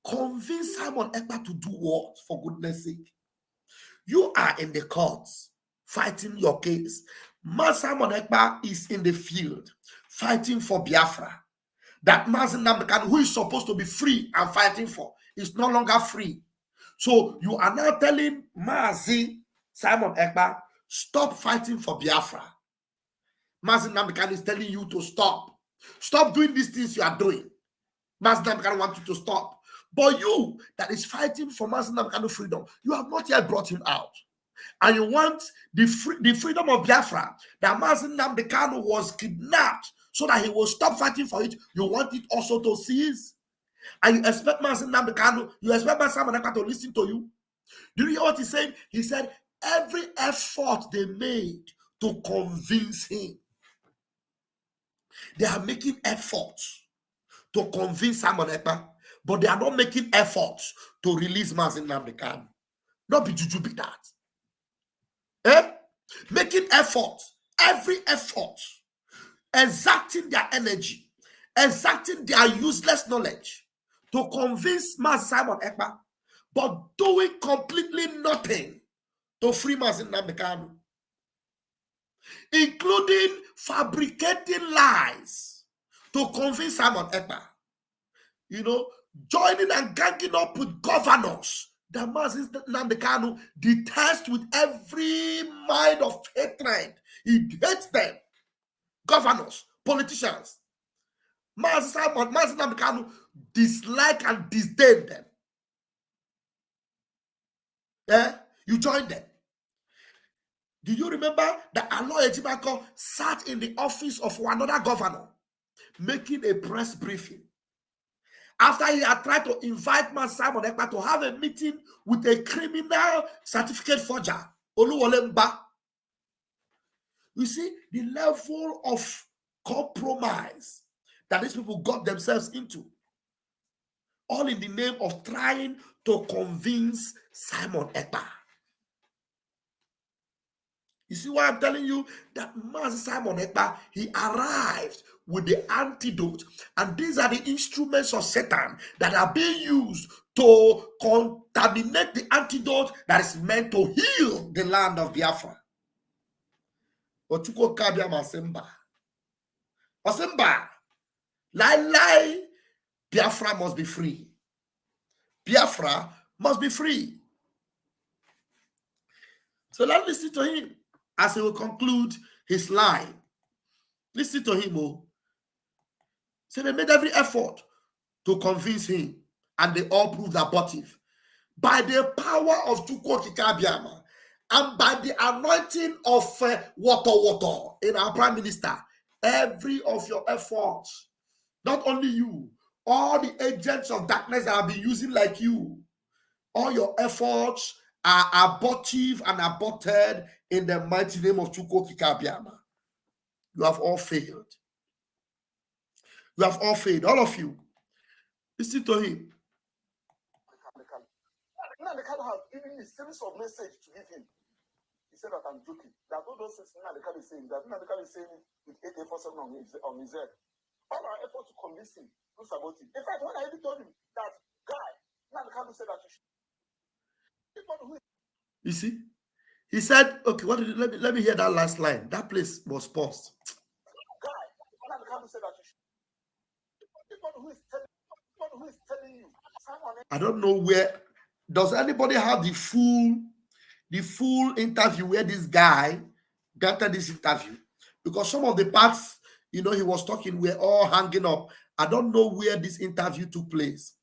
Convince Simon Ekpa to do what, for goodness sake? You are in the courts fighting your case. Simon Ekpa is in the field fighting for Biafra. That Mazin Nandekalo, who is supposed to be free and fighting for, is no longer free. So you are now telling Simon Ekpa, stop fighting for Biafra. Mazin Nandekalo is telling you to stop. Stop doing these things you are doing. Mazin Nandekalo wants you to stop. But you that is fighting for Mazin Nandekalo freedom, you have not yet brought him out. And you want the freedom of Biafra, that Mazin Nandekalo was kidnapped so that he will stop fighting for it. You want it also to cease. And you expect Mazin Nandekalo, you expect Simon Ekpa to listen to you. Do you hear what he said? He said, every effort they made to convince him, they are making efforts to convince Simon Ekpa, but they are not making efforts to release Mazin Nandekalo. Not be juju be that. Making effort, every effort, exerting their energy, exerting their useless knowledge to convince Simon Ekpa, but doing completely nothing to free Mazin Nandekalo, including fabricating lies to convince Simon Ekpa. You know, joining and ganging up with governors that Mazin Nandekalo detests with every mind of hatred. He hates them. Governors, politicians. Mazin Nandekalo dislike and disdain them. You join them. Do you remember that Aloy Ejimako sat in the office of another governor making a press briefing after he had tried to invite Simon Ekpa to have a meeting with a criminal certificate forger, Oluwole Mba? You see the level of compromise that these people got themselves into. all in the name of trying to convince Simon Ekpa. You see why I'm telling you that Master Simon Ekpa, he arrived with the antidote, and these are the instruments of Satan that are being used to contaminate the antidote that is meant to heal the land of Biafra. Otuko Kabia Masimba. Masimba. Lie. Biafra must be free. Biafra must be free. So let's listen to him as he will conclude his line. Listen to him, oh. So they made every effort to convince him, and they all proved abortive. By the power of Chukwu Kikabiama and by the anointing of water in our Prime Minister, every of your efforts, not only you, all the agents of darkness that have been using like you, all your efforts are abortive and aborted in the mighty name of Chukwu Kikabiama. You have all failed. You have all failed, all of you. Listen to him. Nnamdi has given me a series of messages to give him. He said that I'm joking. That all those things Nnamdi is saying, that Nnamdi is saying with AK-47 on his head. All our effort to convince him, do about it. In fact, when I even told him that guy, Nnamdi said that you should. You see? He said, okay, what did let me hear that last line. That place was paused. Guy, Nnamdi said that you should. Who is telling you? I don't know where. Does anybody have the full interview where this guy got this interview? Because some of the parts, he was talking, were all hanging up. I don't know where this interview took place.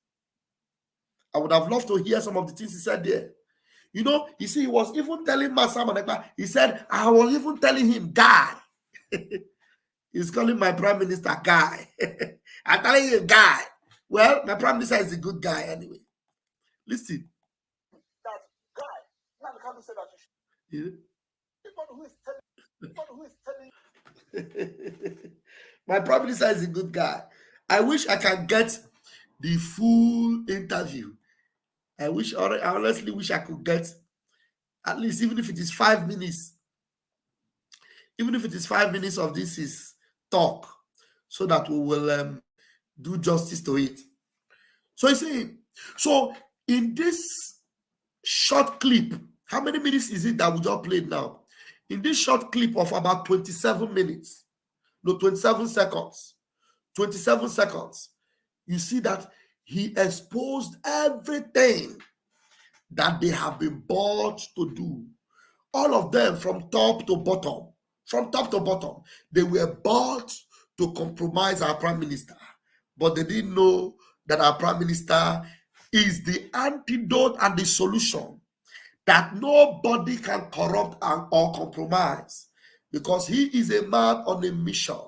I would have loved to hear some of the things he said there. You see, he was even telling Simon Ekpa, he said, I was even telling him, guy. He's calling my Prime Minister guy. I'm telling you, guy. Well, my Prime Minister is a good guy anyway. Listen. That guy, Nnamdi said that you should. Who is telling my Prime Minister is a good guy. I wish I can get the full interview. I honestly wish I could get at least, even if it is 5 minutes. Even if it is 5 minutes of this is talk, so that we will do justice to it. So you see, so in this short clip, how many minutes is it that we just played now? In this short clip of about 27 minutes, no, 27 seconds, 27 seconds, you see that he exposed everything that they have been bought to do. All of them from top to bottom. From top to bottom, they were bought to compromise our Prime Minister. But they didn't know that our Prime Minister is the antidote and the solution that nobody can corrupt or compromise, because he is a man on a mission.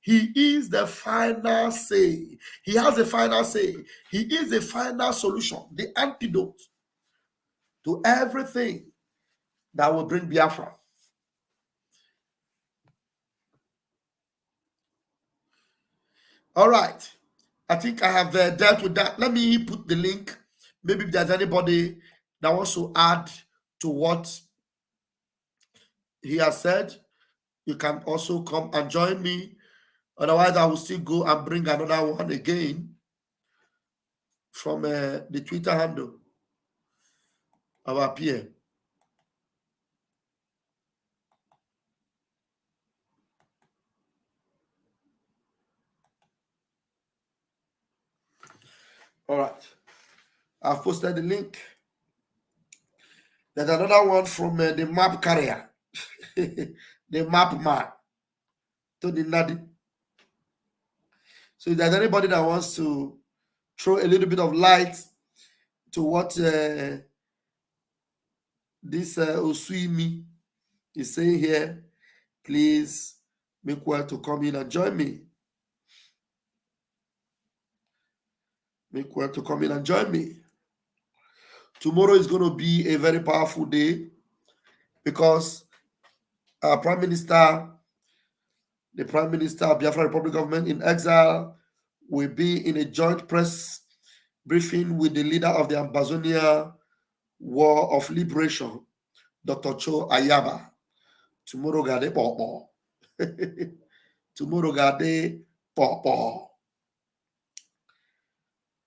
He is the final say. He has a final say. He is the final solution, the antidote to everything that will bring Biafra. All right. I think I have dealt with that. Let me put the link. Maybe if there's anybody that wants to add to what he has said, you can also come and join me. Otherwise, I will still go and bring another one again from the Twitter handle of our peer. All right. I've posted the link. There's another one from the map carrier, the map man, Tony Nadi. So if there's anybody that wants to throw a little bit of light to what this Osuimi is saying here, please make well to come in and join me. Make well to come in and join me. Tomorrow is going to be a very powerful day, because our Prime Minister, the Prime Minister of Biafra Republic Government in exile, will be in a joint press briefing with the leader of the Ambazonia War of Liberation, Dr. Cho Ayaba. Tomorrow gade popo. Tomorrow gade popo.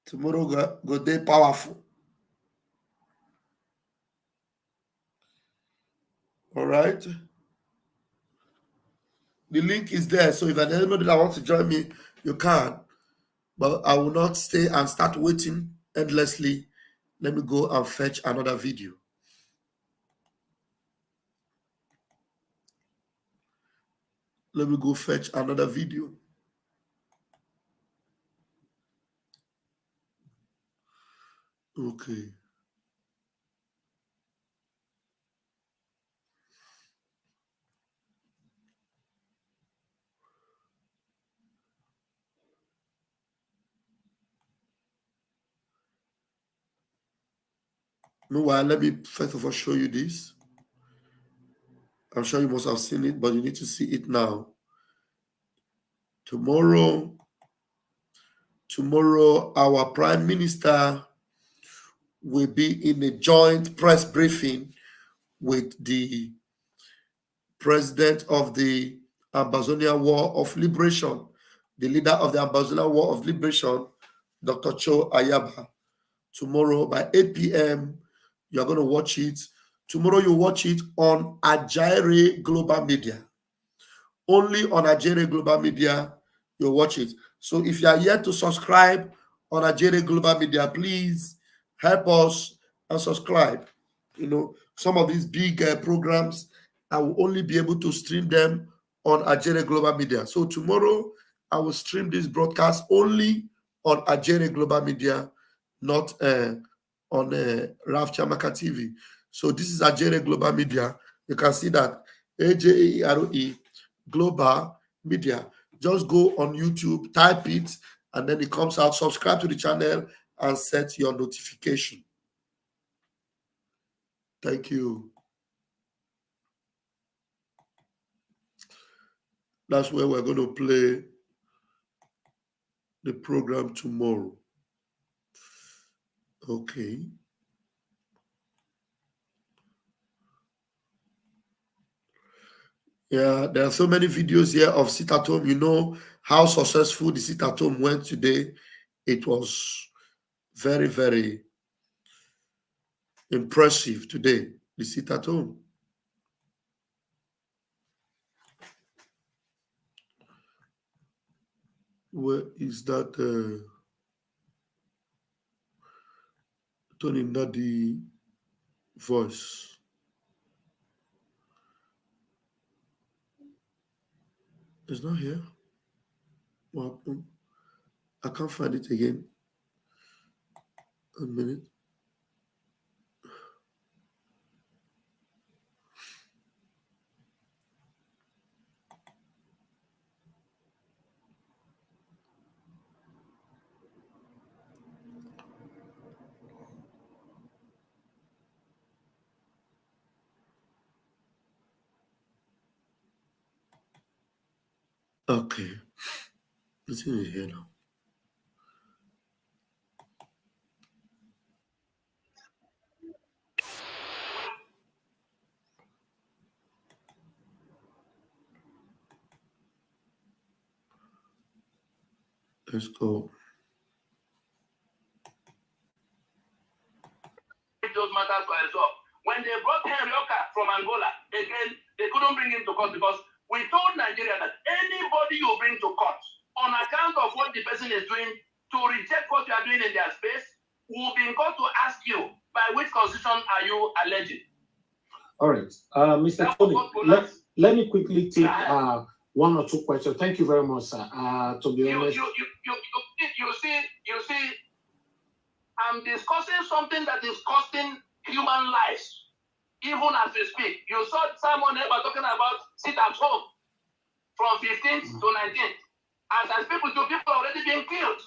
Tomorrow go day powerful. All right. The link is there. So if anybody that wants to join me, you can. But I will not stay and start waiting endlessly. Let me go and fetch another video. Let me go fetch another video. Okay. Meanwhile, let me first of all show you this. I'm sure you must have seen it, but you need to see it now. Tomorrow, our Prime Minister will be in a joint press briefing with the President of the Ambazonia War of Liberation, the leader of the Ambazonia War of Liberation, Dr. Cho Ayaba. Tomorrow by 8 p.m., you're going to watch it. Tomorrow you watch it on Ajayre Global Media. Only on Ajayre Global Media, you'll watch it. So if you are yet to subscribe on Ajayre Global Media, please help us and subscribe. You know, some of these big programs, I will only be able to stream them on Ajayre Global Media. So tomorrow, I will stream this broadcast only on Ajayre Global Media, not on Raf Chamaka TV. So this is Ajayre Global Media. You can see that AJAEROE Global Media. Just go on YouTube, type it, and then it comes out. Subscribe to the channel and set your notification. Thank you. That's where we're going to play the program tomorrow. Okay. Yeah, there are so many videos here of sit at home. You know how successful the sit at home went today. It was very, very impressive today, the sit at home. Where is that turning that the voice? It's not here. What happened? I can't find it again. A minute. Okay. It's in here now. Let's go. Those matters were resolved. When they brought Henry Oka from Angola, again, they couldn't bring him to court because we told Nigeria that anybody you bring to court on account of what the person is doing to reject what you are doing in their space will be in court to ask you by which constitution are you alleging. All right, Mr. Tony, let me quickly take one or two questions. Thank you very much, sir. To be honest, you see, I'm discussing something that is costing human lives, even as we speak. You saw Simon Ekpa talking about sit at home from 15th to 19th. As people do, people are already being killed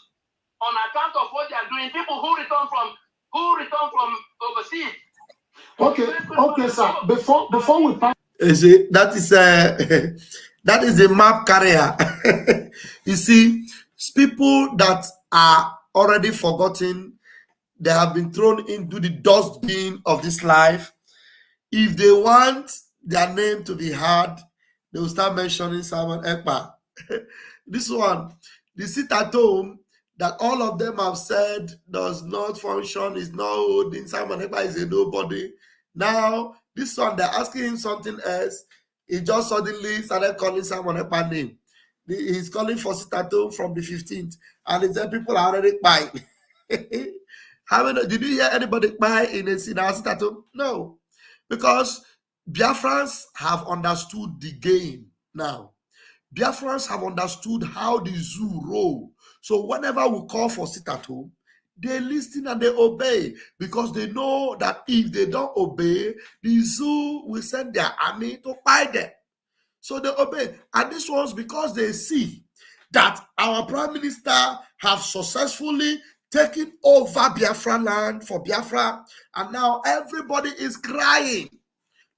on account of what they are doing. People who return from overseas. Okay, sir. Before we pass, that is a map carrier. You see, people that are already forgotten they have been thrown into the dustbin of this life. If they want their name to be heard, they will start mentioning Simon Ekpa. This one, the sit at home that all of them have said does not function, is not holding. Simon Ekpa is a nobody. Now, this one, they're asking him something else. He just suddenly started calling Simon Ekpa name. He's calling for sit at home from the 15th, and he said people are already buying. How many? Did you hear anybody buy in a sit at home? No, because Biafrans have understood the game now. Biafrans have understood how the zoo roll. So whenever we call for sit at home, they listen and they obey, because they know that if they don't obey, the zoo will send their army to buy them. So they obey. And this was because they see that our Prime Minister have successfully taken over Biafra land for Biafra, and now everybody is crying.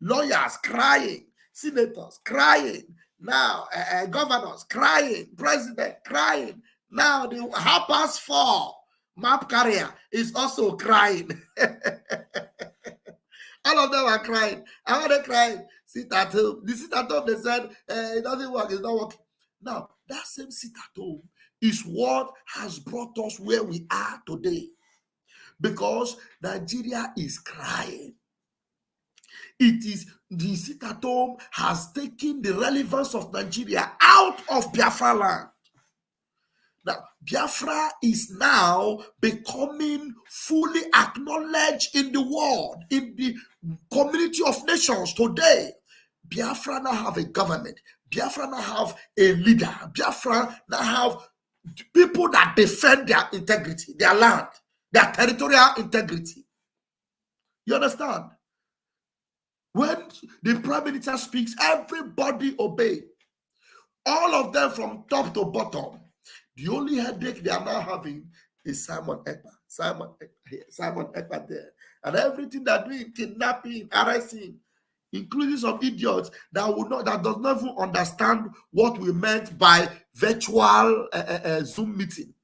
Lawyers crying, senators crying, now governors crying, president crying. Now the Harper's for map carrier is also crying. All of them are crying. How are they crying? Sit at home. The sit at home, they said, it doesn't work, it's not working. Now, that same sit at home is what has brought us where we are today. Because Nigeria is crying. It is the sit at home has taken the relevance of Nigeria out of Biafra land. Now, Biafra is now becoming fully acknowledged in the world, in the community of nations today. Biafra now have a government. Biafra now have a leader. Biafra now have people that defend their integrity, their land, their territorial integrity. You understand? When the Prime Minister speaks, everybody obey. All of them from top to bottom. The only headache they are now having is Simon Ekpa. Simon Ekpa there. And everything they're doing, kidnapping, arresting, including some idiots that does not even understand what we meant by virtual Zoom meeting.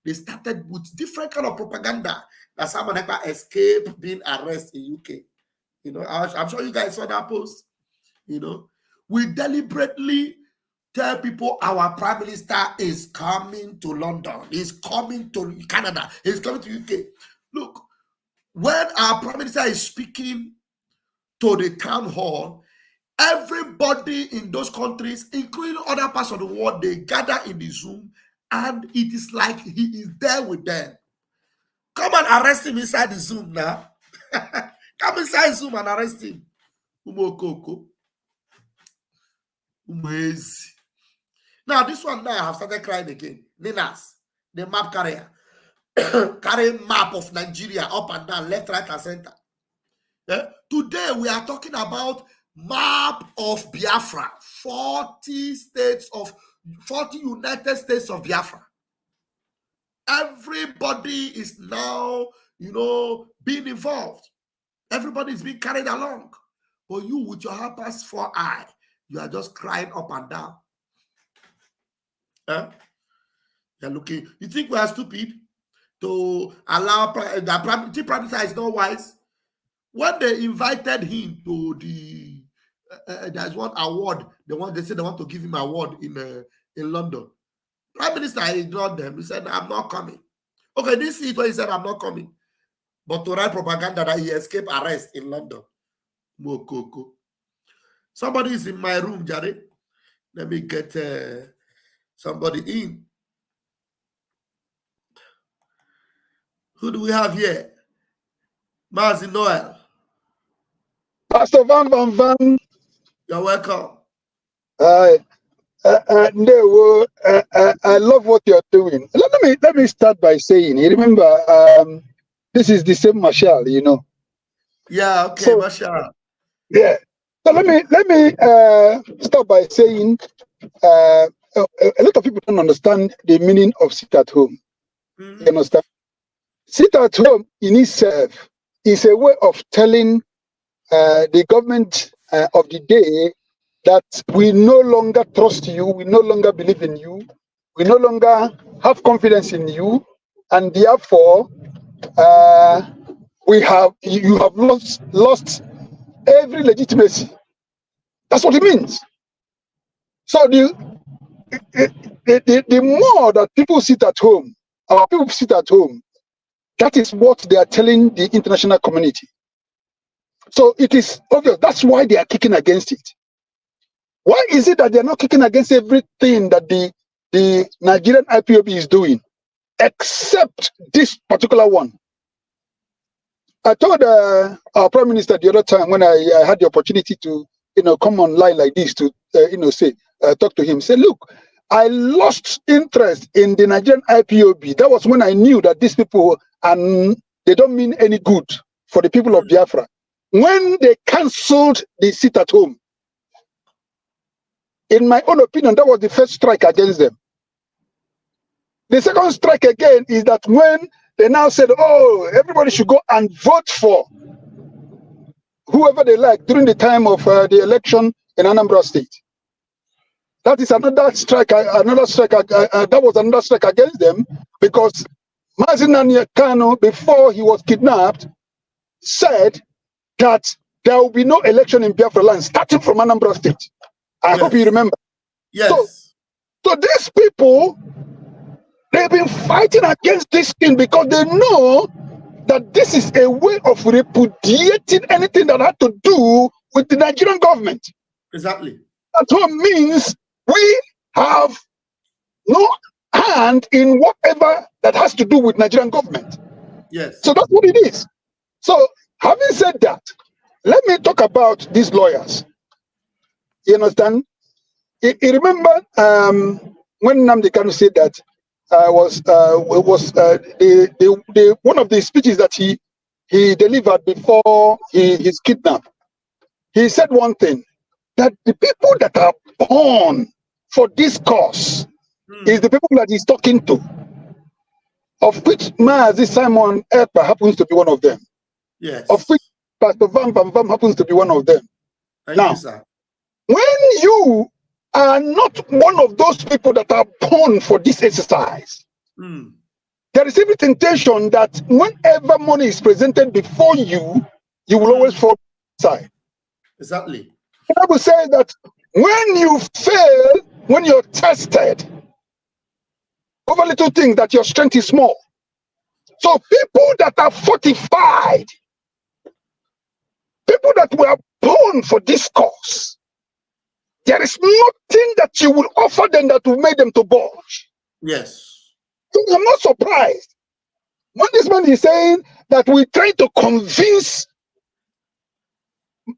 They started with different kind of propaganda that Simon Ekpa escaped being arrested in UK. You know, I'm sure you guys saw that post. You know, we deliberately tell people our Prime Minister is coming to London, he's coming to Canada, he's coming to UK. Look, when our Prime Minister is speaking to the town hall, everybody in those countries, including other parts of the world, they gather in the Zoom, and it is like he is there with them. Come and arrest him inside the Zoom now. Come inside Zoom and arrest him. Umokoko. Umezi. Now, this one now I have started crying again. Ninas, the map carrier, carrying map of Nigeria up and down, left, right, and center. Yeah? Today, we are talking about map of Biafra, 40 United States of Biafra. Everybody is now, being involved. Everybody is being carried along. But you, with your Harper's 4i, you are just crying up and down. You're looking. You think we are stupid to allow the Prime Minister is not wise? When they invited him to the there's one award, they said they want to give him an award in London. Prime Minister ignored them. He said, I'm not coming. Okay, this is what he said, I'm not coming. But to write propaganda that he escaped arrest in London. Mokoko. Somebody is in my room, Jared. Let me get somebody in. Who do we have here? Marzi Noel. Pastor Van. You're welcome. I love what you're doing. Let me start by saying, you remember, this is the same Marshall, Yeah, okay, so, Marshall. Yeah. So let me start by saying, a lot of people don't understand the meaning of sit at home. You understand? Sit at home in itself is a way of telling the government of the day that we no longer trust you, we no longer believe in you, we no longer have confidence in you, and therefore you have lost every legitimacy. That's what it means. So the more that people sit at home, our people sit at home, that is what they are telling the international community. So it is obvious. That's why they are kicking against it. Why is it that they're not kicking against everything that the Nigerian IPOB is doing, except this particular one? I told our Prime Minister the other time when I had the opportunity to, come online like this to, talk to him. Say, look, I lost interest in the Nigerian IPOB. That was when I knew that these people they don't mean any good for the people of Biafra. When they cancelled the sit at home, in my own opinion, that was the first strike against them. The second strike again is that when they now said, oh, everybody should go and vote for whoever they like during the time of the election in Anambra State. That is another strike. That was another strike against them, because Mazi Kano, before he was kidnapped, said that there will be no election in Biafra land starting from Anambra State. I hope you remember. Yes. So these people, they've been fighting against this thing because they know that this is a way of repudiating anything that had to do with the Nigerian government. Exactly. That's what means we have no hand in whatever that has to do with Nigerian government. Yes. So that's what it is. So having said that, let me talk about these lawyers. You understand? You remember when Nnamdi Kanu said that one of the speeches that he delivered before his kidnap. He said one thing, that the people that are born for this cause is the people that he's talking to, of which Mazi Simon Ekpa happens to be one of them. Yes. Of which Pastor Vam happens to be one of them. Thank Now, you, sir. when you are not one of those people that are born for this exercise, there is every temptation that whenever money is presented before you, you will always fall aside. Exactly. The Bible says that when you fail, when you're tested over little things, that your strength is small. So people that are fortified, people that were born for this cause, there is nothing that you will offer them that will make them to budge. Yes. So I'm not surprised when this man is saying that we try to convince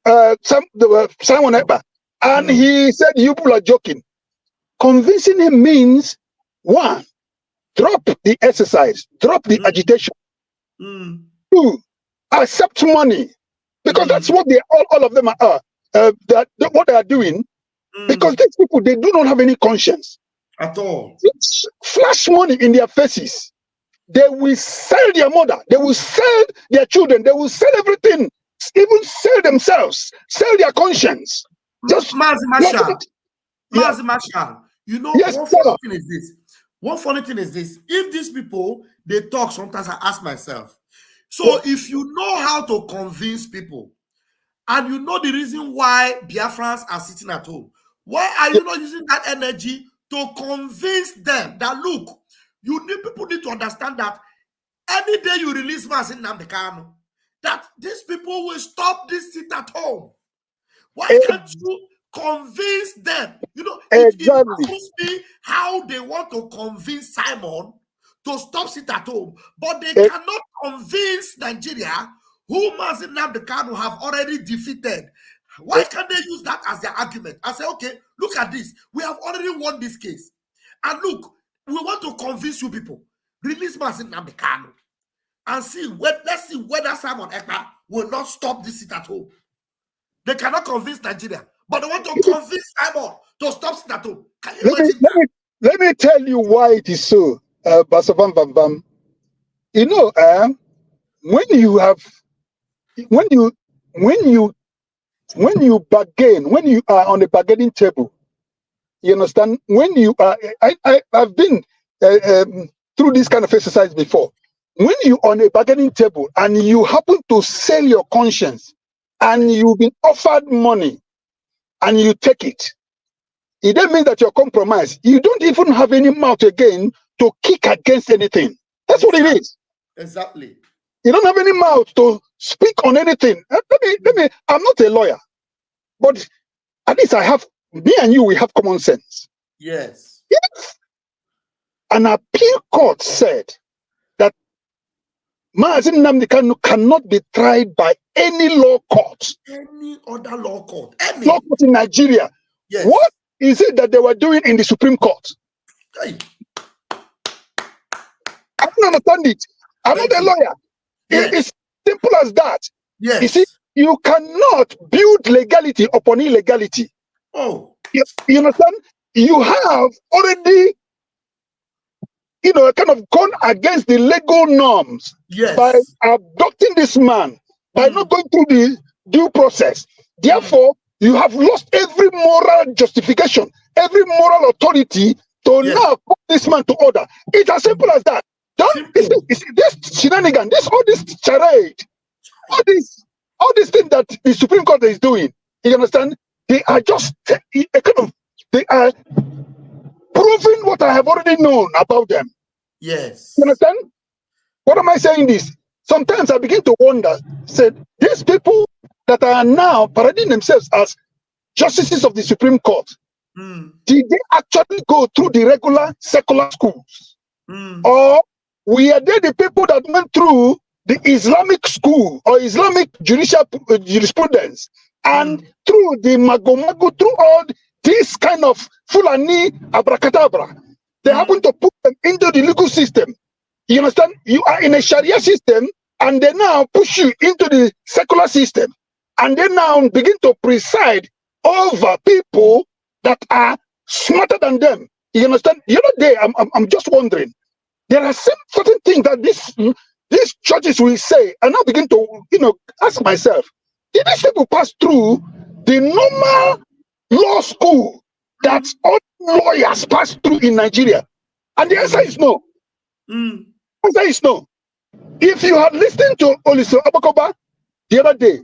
Simon Ekpa, and he said you people are joking. Convincing him means, one, drop the exercise, drop the agitation. 2, accept money, because that's what they all of them are. What they are doing, because these people, they do not have any conscience at all. It's flash money in their faces. They will sell their mother, they will sell their children, they will sell everything, even sell themselves, sell their conscience. Just Mazi Marshall, you know, yes, one funny thing is this. One funny thing is this. If these people, they talk, sometimes I ask myself, so if you know how to convince people, and you know the reason why Biafrans are sitting at home, why are you not using that energy to convince them that, look, people need to understand that any day you release Mazi Nnamdi Kanu, that these people will stop this sit at home. Why can't you convince them? You know, it baffles me how they want to convince Simon to stop sit at home, but they cannot convince Nigeria, who Mazi Nnamdi Kanu have already defeated. Why can't they use that as their argument? I say, okay, look at this. We have already won this case. And look, we want to convince you people. Release Mazi Nnamdi Kanu. And let's see whether Simon Ekpa will not stop this sit at home. They cannot convince Nigeria, but they want to convince Simon to stop sit at home. Can you imagine that? Let me tell you why it is so, Basavam Bam Bam. You know, when you bargain, when you are on the bargaining table, you understand? When you are, I've been through this kind of exercise before. when you're on a bargaining table and you happen to sell your conscience and you've been offered money and you take it, it doesn't mean that you're compromised. You don't even have any mouth again to kick against anything. That's what it is. Exactly. You don't have any mouth to speak on anything. Let me, I'm not a lawyer, but at least me and you, we have common sense. Yes. Yes. An appeal court said that Maazim Nnamdi Kanu cannot be tried by any law court. Any other law court. Any. Law court in Nigeria. Yes. What is it that they were doing in the Supreme Court? Hey. I don't understand it. I'm not a lawyer. Yes. It's simple as that. Yes. You see, you cannot build legality upon illegality. Oh. You understand? You have already, kind of gone against the legal norms by abducting this man, by not going through the due process. Therefore, you have lost every moral justification, every moral authority to now put this man to order. It's as simple as that. This shenanigan, all this charade, all these things that the Supreme Court is doing, you understand? They are just they are proving what I have already known about them. Yes. You understand? What am I saying this? Sometimes I begin to wonder, said these people that are now parading themselves as justices of the Supreme Court, did they actually go through the regular secular schools? Or were they the people that went through the Islamic school or Islamic judicial jurisprudence and through the Magomago, through all this kind of Fulani abracadabra? They happen to put them into the legal system. You understand? You are in a Sharia system and they now push you into the secular system. And they now begin to preside over people that are smarter than them. You understand? The other day, I'm just wondering, there are some certain things that these judges will say, and I begin to, ask myself, did these people pass through the normal law school that all lawyers pass through in Nigeria? And the answer is no. The answer is no. If you had listened to Oliso Abakoba the other day,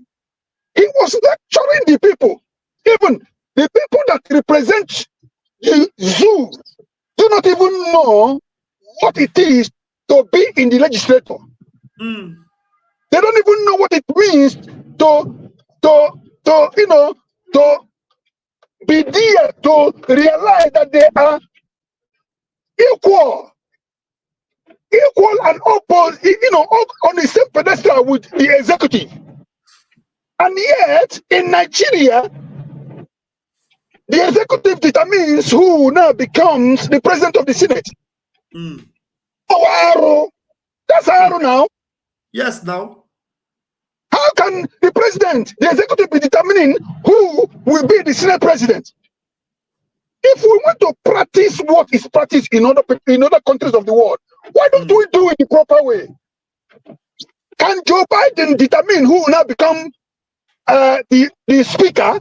he was lecturing the people. Even the people that represent the zoo do not even know what it is to be in the legislature. They don't even know what it means to be there, to realize that they are equal and opposite, on the same pedestal with the executive. And yet, in Nigeria, the executive determines who now becomes the president of the Senate. Oh, that's Aro now. Yes, now. How can the president, the executive, be determining who will be the Senate president? If we want to practice what is practiced in other countries of the world, why don't we do it the proper way? Can Joe Biden determine who will now become the speaker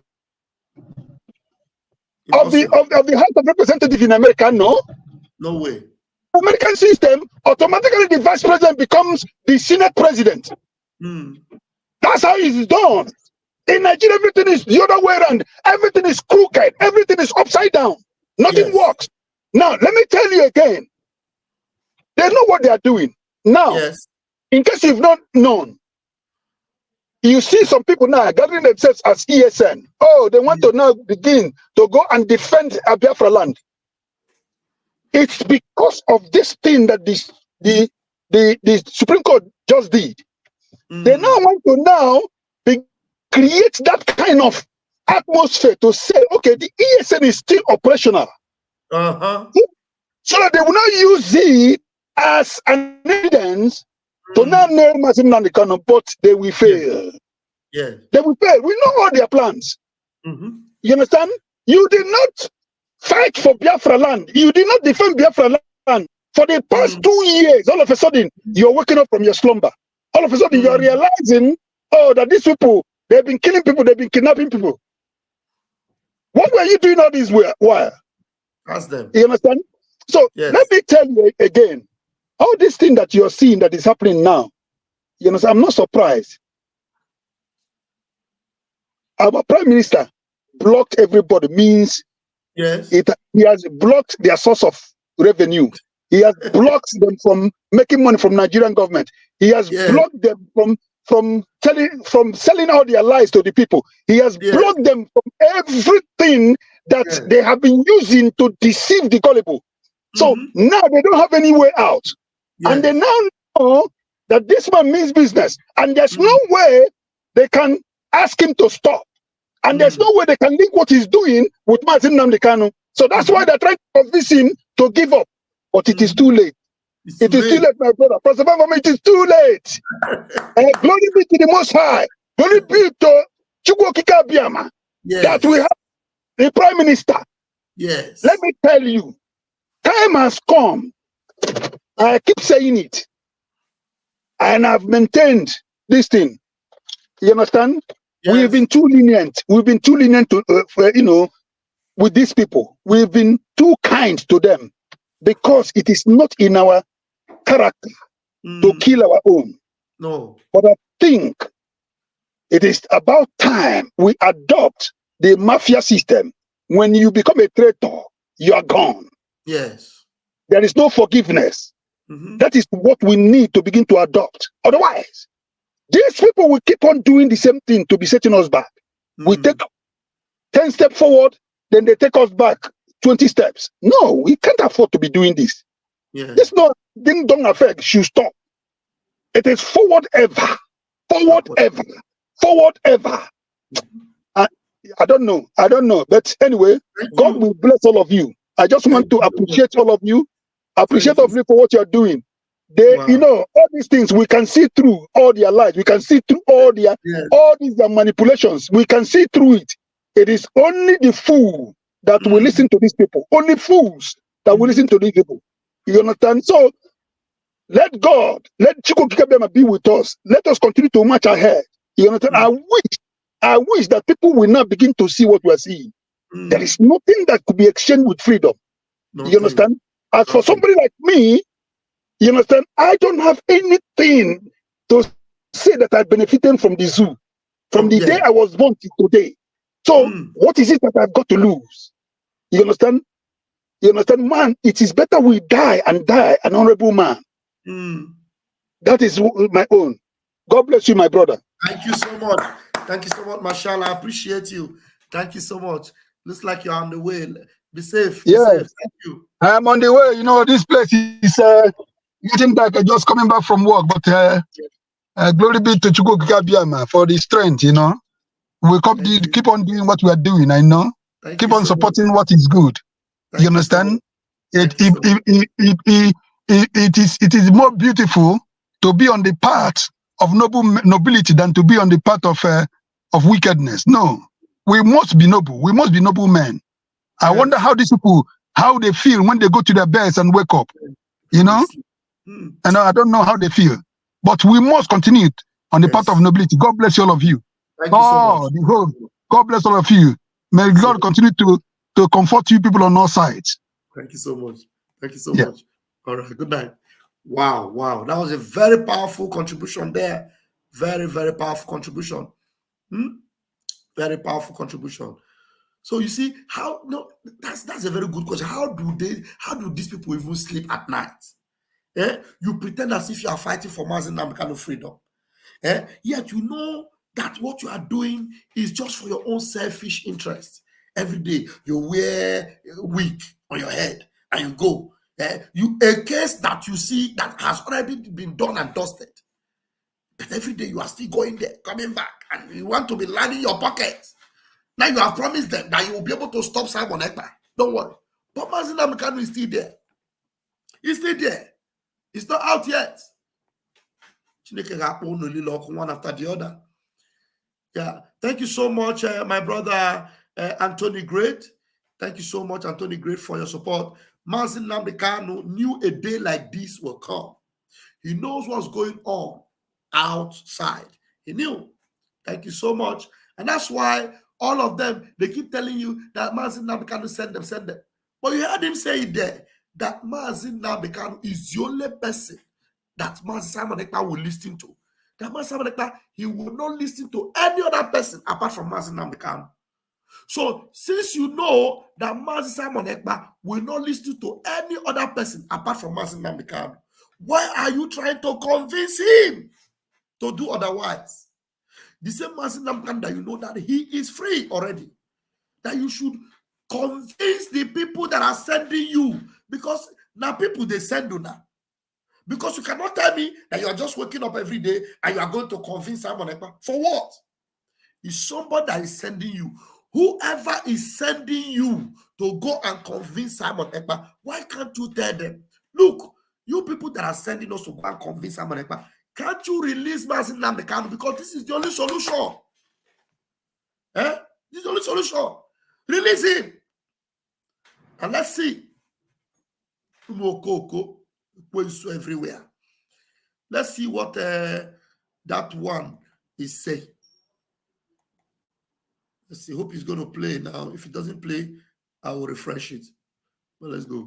of the House of Representatives in America? No. No way. American system, automatically the vice president becomes the Senate president. That's how it's done. In Nigeria, everything is the other way around. Everything is crooked. Everything is upside down. Nothing works. Now, let me tell you again. They know what they are doing. Now, in case you've not known, you see some people now gathering themselves as ESN. Oh, they want to now begin to go and defend Biafra land. It's because of this thing that the Supreme Court just did. They now want to create that kind of atmosphere to say, okay, the ESN is still operational. So that they will not use it as an evidence to now nail Maazim Nnamdi Kanu, but they will fail. They will fail. We know all their plans. You understand? You did not fight for Biafra land. You did not defend Biafra land. For the past 2 years, all of a sudden, you're waking up from your slumber. All of a sudden, you're realizing, that these people, they've been killing people, they've been kidnapping people. What were you doing all this while? Ask them. You understand? So let me tell you again, All this thing that you're seeing that is happening now, you know, I'm not surprised. Our prime minister blocked everybody, means Yes. he has blocked their source of revenue. He has blocked them from making money from Nigerian government. He has blocked them from selling all their lies to the people. He has blocked them from everything that they have been using to deceive the gullible. So now they don't have any way out. And they now know that this man means business. And there's no way they can ask him to stop. And there's no way they can link what he's doing with Martin Nnamdi Kanu. So that's why they're trying to convince him to give up. But it is too late. It is too late, my brother. First of all, it is too late. Glory be to the Most High. Glory be to Chukwokika Biama. That we have the Prime Minister. Yes. Let me tell you, time has come. I keep saying it. And I've maintained this thing. You understand? Yes. We've been too lenient. We've been too lenient to, you know, with these people. We've been too kind to them because it is not in our character to kill our own. No. But I think it is about time we adopt the mafia system. When you become a traitor, you are gone. Yes. There is no forgiveness. That is what we need to begin to adopt. Otherwise, these people will keep on doing the same thing to be setting us back. We take 10 steps forward, then they take us back 20 steps. No, we can't afford to be doing this. This no ding dong effect should stop. It is forward ever, forward ever, forward ever. I don't know. But anyway, God will bless all of you. I just want to appreciate all of you. Appreciate all of you for what you're doing. They, you know, all these things we can see through all their lies. We can see through all their all these manipulations. We can see through it. It is only the fool that will listen to these people. Only fools that will listen to these people. You understand? So let God, let Chukwu Kikabema be with us. Let us continue to march ahead. You understand? I wish that people will now begin to see what we are seeing. There is nothing that could be exchanged with freedom. You understand? As for somebody like me, you understand, I don't have anything to say that I benefited from the zoo. From the day I was born to today. So what is it that I've got to lose? You understand? You understand, man, it is better we die and die an honorable man. That is my own. God bless you, my brother. Thank you so much. Thank you so much, Marshall. I appreciate you. Thank you so much. Looks like you're on the way. Be safe. Be safe. Thank you. I'm on the way. You know, this place is getting back. Just coming back from work. But glory be to Chukwu Kikabiyama for the strength, you know. We keep on doing what we are doing, I know. Keep on supporting what is good. You understand? It is more beautiful to be on the path of nobility than to be on the path of wickedness. No, we must be noble. We must be noble men. I wonder how these people, how they feel when they go to their beds and wake up. You know? And I don't know how they feel. But we must continue on the path of nobility. God bless all of you. Thank you so much. God bless all of you. May God continue to comfort you people on all sides. Thank you so much. Thank you so much. All right. Good night. Wow. That was a very powerful contribution there. Very, very powerful contribution. Very powerful contribution. So you see how that's a very good question. How do these people even sleep at night? You pretend as if you are fighting for Mazi Nnamdi Kanu freedom. Yet you know that what you are doing is just for your own selfish interest. Every day you wear a wig on your head and you go. A case that you see that has already been done and dusted. But every day you are still going there, coming back, and you want to be lining your pockets. Now you have promised them that you will be able to stop Simon Ekpa. Don't worry. But Mazi Nnamdi Kanu is still there. He's still there. It's not out yet. One after the other. Yeah. Thank you so much, my brother Anthony Great. Thank you so much, Anthony Great, for your support. Mazi Nnamdi Kanu knew a day like this will come. He knows what's going on outside. He knew. Thank you so much. And that's why all of them, they keep telling you that Mazi Nnamdi Kanu send them. But you heard him say it there, that Mazin Nambekano is the only person that Mazin Simon Ekpa will listen to. That Mazin Simon Ekpa, he will not listen to any other person apart from Mazin Nambekano. So, since you know that Mazin Simon Ekpa will not listen to any other person apart from Mazin Nambekano, why are you trying to convince him to do otherwise? The same Mazin Nambekano that you know that he is free already, that you should convince the people that are sending you, because now people they send you now. Because you cannot tell me that you are just waking up every day and you are going to convince Simon Ekpa. For what? It's somebody that is sending you. Whoever is sending you to go and convince Simon Ekpa, why can't you tell them, look, you people that are sending us to go and convince Simon Ekpa, can't you release Mazin Nambekano, because this is the only solution. This is the only solution. Release him. And let's see. Everywhere. Let's see what that one is saying. Let's see. Hope he's going to play now. If he doesn't play, I will refresh it. But let's go.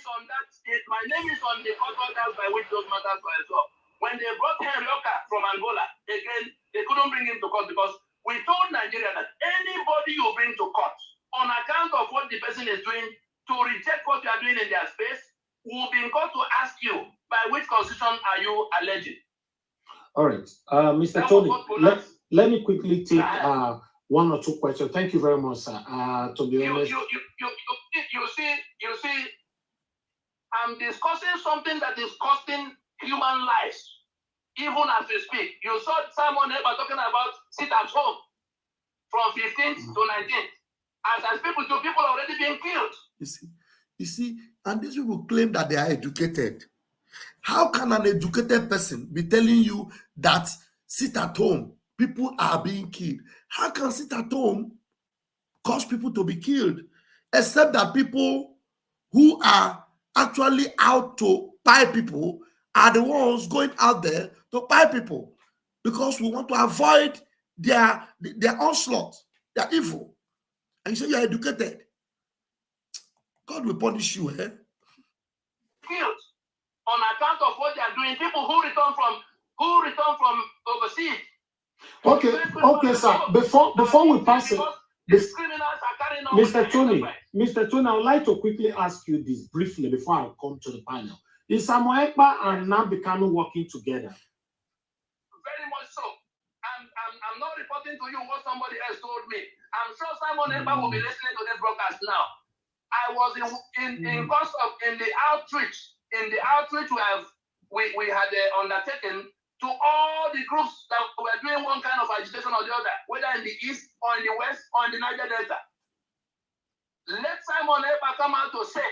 On that state, my name is on the court orders by which those matters were resolved. When they brought Henry Oka from Angola, again, they couldn't bring him to court because we told Nigeria that anybody you bring to court on account of what the person is doing, to reject what you are doing in their space, will be in court to ask you, by which constitution are you alleging? All right. Mr. Tony, let me quickly take one or two questions. Thank you very much, sir. To be honest. You see, I'm discussing something that is costing human lives, even as we speak. You saw Simon Ekpa talking about sit at home from 15th to 19th. As people do, people are already being killed. You see, and these people claim that they are educated. How can an educated person be telling you that sit at home, people are being killed? How can sit at home cause people to be killed? Except that people who are actually out to buy people are the ones going out there to buy people, because we want to avoid their onslaught, their evil. And you say you are educated. God will punish you, eh? Killed on account of what they are doing. People who return from overseas. Okay, sir. Before we pass it, Mr. Tony, I would like to quickly ask you this briefly before I come to the panel. Is Simon Ekpa and Nambekano working together? Very much so. I'm not reporting to you what somebody else told me. I'm sure Simon Ekpa will be listening to this broadcast now. I was in the outreach we had undertaken to all the groups that were doing one kind of agitation or the other, whether in the east or in the west or in the Niger Delta. Let Simon Ekpa come out to say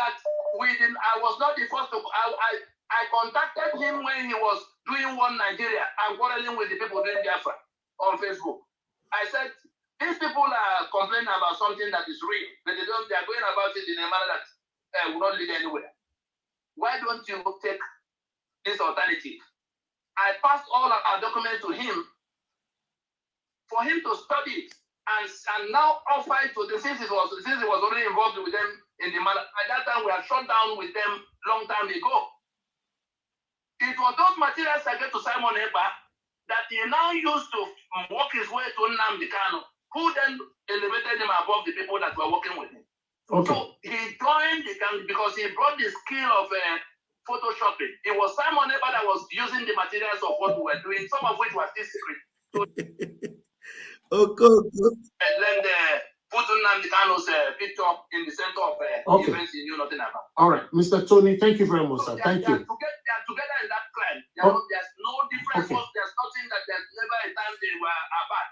that I was not the first to. I contacted him when he was doing one Nigeria and quarreling with the people doing Biafra on Facebook. I said, these people are complaining about something that is real, but they are going about it in a manner that will not lead anywhere. Why don't you take this alternative? I passed all our documents to him for him to study it and now offer it to since he was already involved with them in the matter. At that time, we had shut down with them long time ago. It was those materials I get to Simon Ekpa that he now used to work his way to Nambekano, who then elevated him above the people that were working with him. Okay. So he joined the gang because he brought the skill of photoshopping. It was Simon Ekpa that was using the materials of what we were doing, some of which were still secret. So and then put Nambekano's picture in the center of events he knew nothing about. All right, Mr. Tony, thank you very much, sir. Thank you. They are together in that crime. There's no difference. Okay. There's nothing that there's never a time they were apart.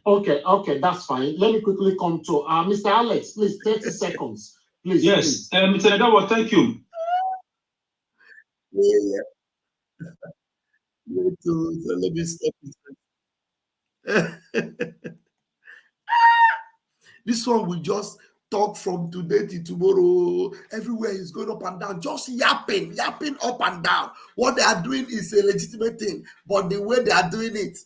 Okay, that's fine. Let me quickly come to Mr. Alex, please, 30 seconds. Please. Yes, Mr. Nagawa, thank you. Yeah. Let me stop it. This one we just talk from today to tomorrow. Everywhere is going up and down, just yapping up and down. What they are doing is a legitimate thing, but the way they are doing it,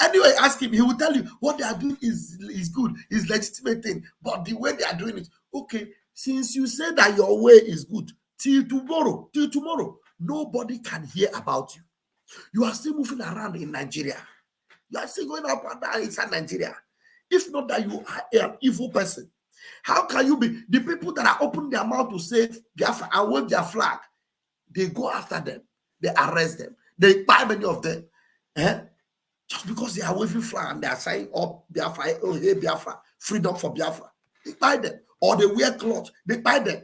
Anyway, ask him, he will tell you what they are doing is good, is legitimate thing. But the way they are doing it, okay, since you say that your way is good, till tomorrow, nobody can hear about you. You are still moving around in Nigeria. You are still going up and down inside Nigeria. If not that you are an evil person, how can you be? The people that are opening their mouth to say Biafra and wave their flag, they go after them, they arrest them, they buy many of them. Just because they are waving flag and they are saying, oh, Biafra, oh, hey, Biafra, freedom for Biafra. They buy them. Or they wear clothes, they buy them.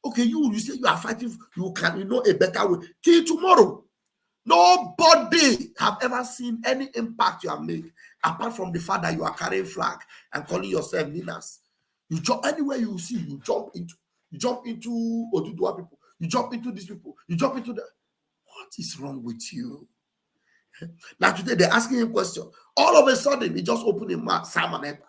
Okay, you say you are fighting, you know a better way. Till tomorrow, nobody have ever seen any impact you have made, apart from the fact that you are carrying flag and calling yourself leaders. You jump anywhere you see, you jump into Oduduwa people, you jump into these people, you jump into the. What is wrong with you? Now today they're asking him question. All of a sudden, he just opened his mouth, Simon Ekpa.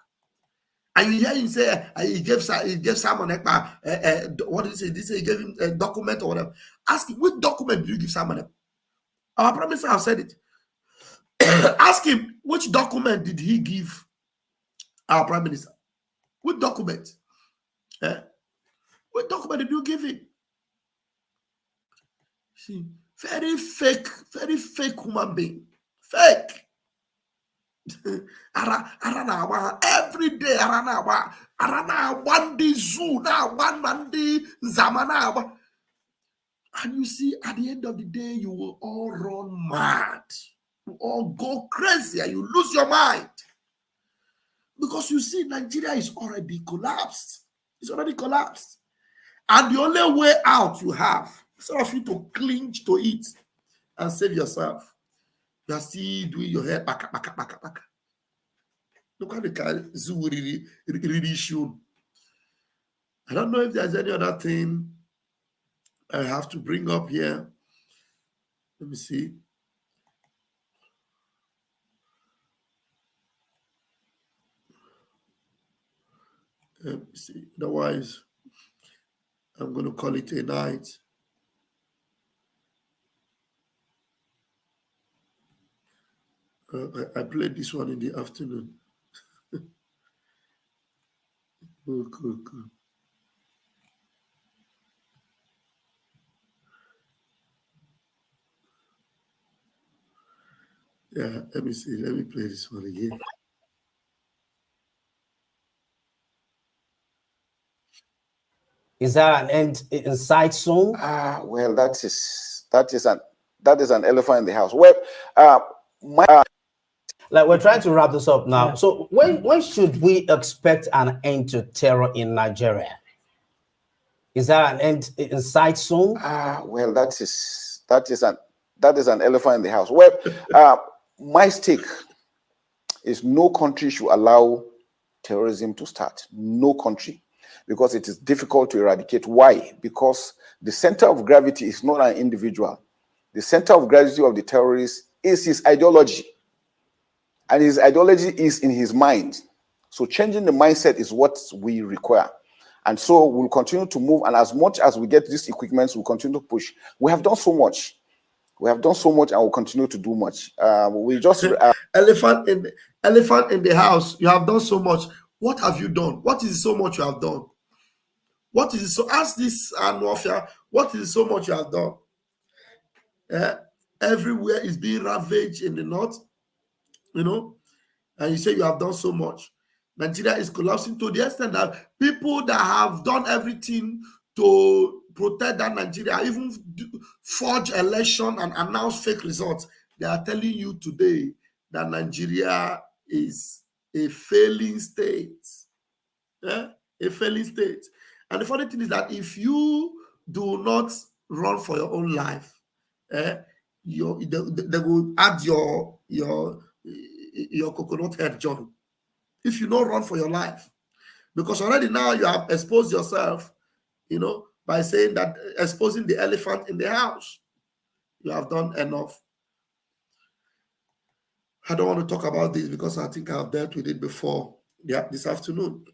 And you hear him say he gave Simon Ekpa what did he say? Did he say he gave him a document or whatever? Ask him, which document did you give Simon Ekpa? Our Prime Minister have said it. Ask him, which document did he give our Prime Minister? Which document? What document did you give him? See, very fake human being. Fake. Every day, one day zoo now, one Monday Zamana. And you see, at the end of the day, you will all run mad. You all go crazy and you lose your mind. Because you see, Nigeria is already collapsed. It's already collapsed. And the only way out you have, instead of you to cling to it and save yourself, you are still doing your hair baka. Look at the guy zoo really shown. I don't know if there's any other thing I have to bring up here. Let me see. Let me see. Otherwise, I'm going to call it a night. I played this one in the afternoon. Cool. Yeah, let me see. Let me play this one again. Is there an end in sight soon? Well, that is an elephant in the house. Well, like we're trying to wrap this up now. Yeah. So when should we expect an end to terror in Nigeria? Is there an end in sight soon? Well, that is an elephant in the house. Well, my stake is no country should allow terrorism to start. No country. Because it is difficult to eradicate. Why? Because the center of gravity is not an individual. The center of gravity of the terrorist is his ideology. And his ideology is in his mind. So changing the mindset is what we require. And so we'll continue to move. And as much as we get these equipments, we'll continue to push. We have done so much. And we'll continue to do much. We just... elephant in the house. You have done so much. What have you done? What is so much you have done? What is it? So ask this warfare. What is so much you have done? Everywhere is being ravaged in the north, and you say you have done so much. Nigeria is collapsing to the extent that people that have done everything to protect that Nigeria, even forge election and announce fake results, they are telling you today that Nigeria is a failing state. A failing state. And the funny thing is that if you do not run for your own life, they will add your coconut head, John. If you don't run for your life, because already now you have exposed yourself, by saying that exposing the elephant in the house, you have done enough. I don't want to talk about this because I think I've dealt with it before this afternoon.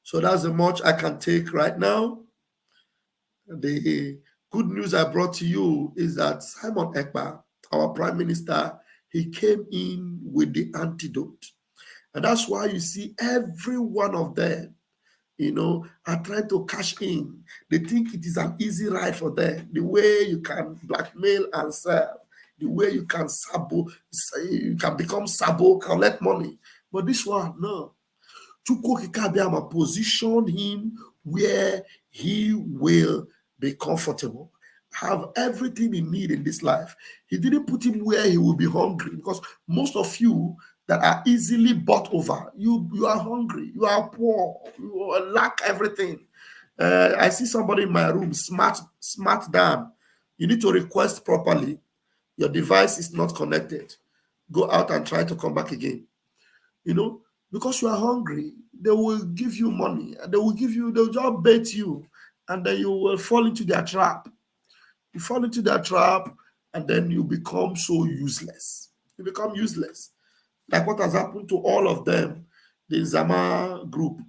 So that's the much I can take right now. The good news I brought to you is that Simon Ekpa, our Prime Minister, he came in with the antidote. And that's why you see every one of them, are trying to cash in. They think it is an easy ride for them. The way you can blackmail and sell, the way you can become sabo, collect money. But this one, no. Chukwu Kikabiama position him where he will be comfortable, have everything he needs in this life. He didn't put him where he will be hungry, because most of you that are easily bought over, you are hungry, you are poor, you lack everything. I see somebody in my room, smart damn. You need to request properly. Your device is not connected. Go out and try to come back again. Because you are hungry, they will give you money, and they'll just bait you, and then you will fall into their trap. You fall into their trap, and then you become so useless. You become useless. Like what has happened to all of them, the Zama group,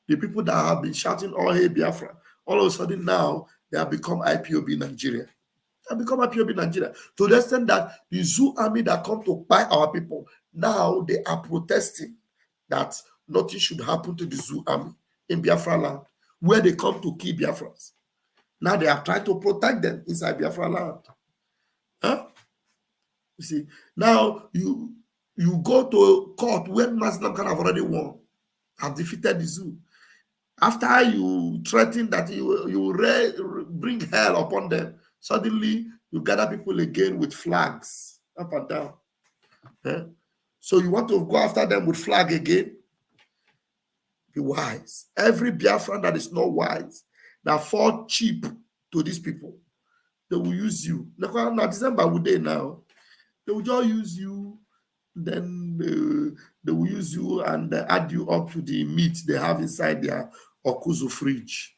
the people that have been shouting, "Oh, hey, Biafra," all of a sudden now, they have become IPOB Nigeria. They have become IPOB Nigeria. To the extent that the Zoo army that come to buy our people, now they are protesting that nothing should happen to the Zoo army in Biafra land, where they come to kill Biafrans. Now they are trying to protect them inside Biafra land. Huh? You see, now you go to court when Muslim can have already won, have defeated the Zoo. After you threaten that you will bring hell upon them, suddenly you gather people again with flags up and down. Yeah? So you want to go after them with flag again? Be wise. Every Biafran that is not wise, that fall cheap to these people, they will use you. Now December would they now? They will just use you. Then they will use you and add you up to the meat they have inside their Okuzu fridge.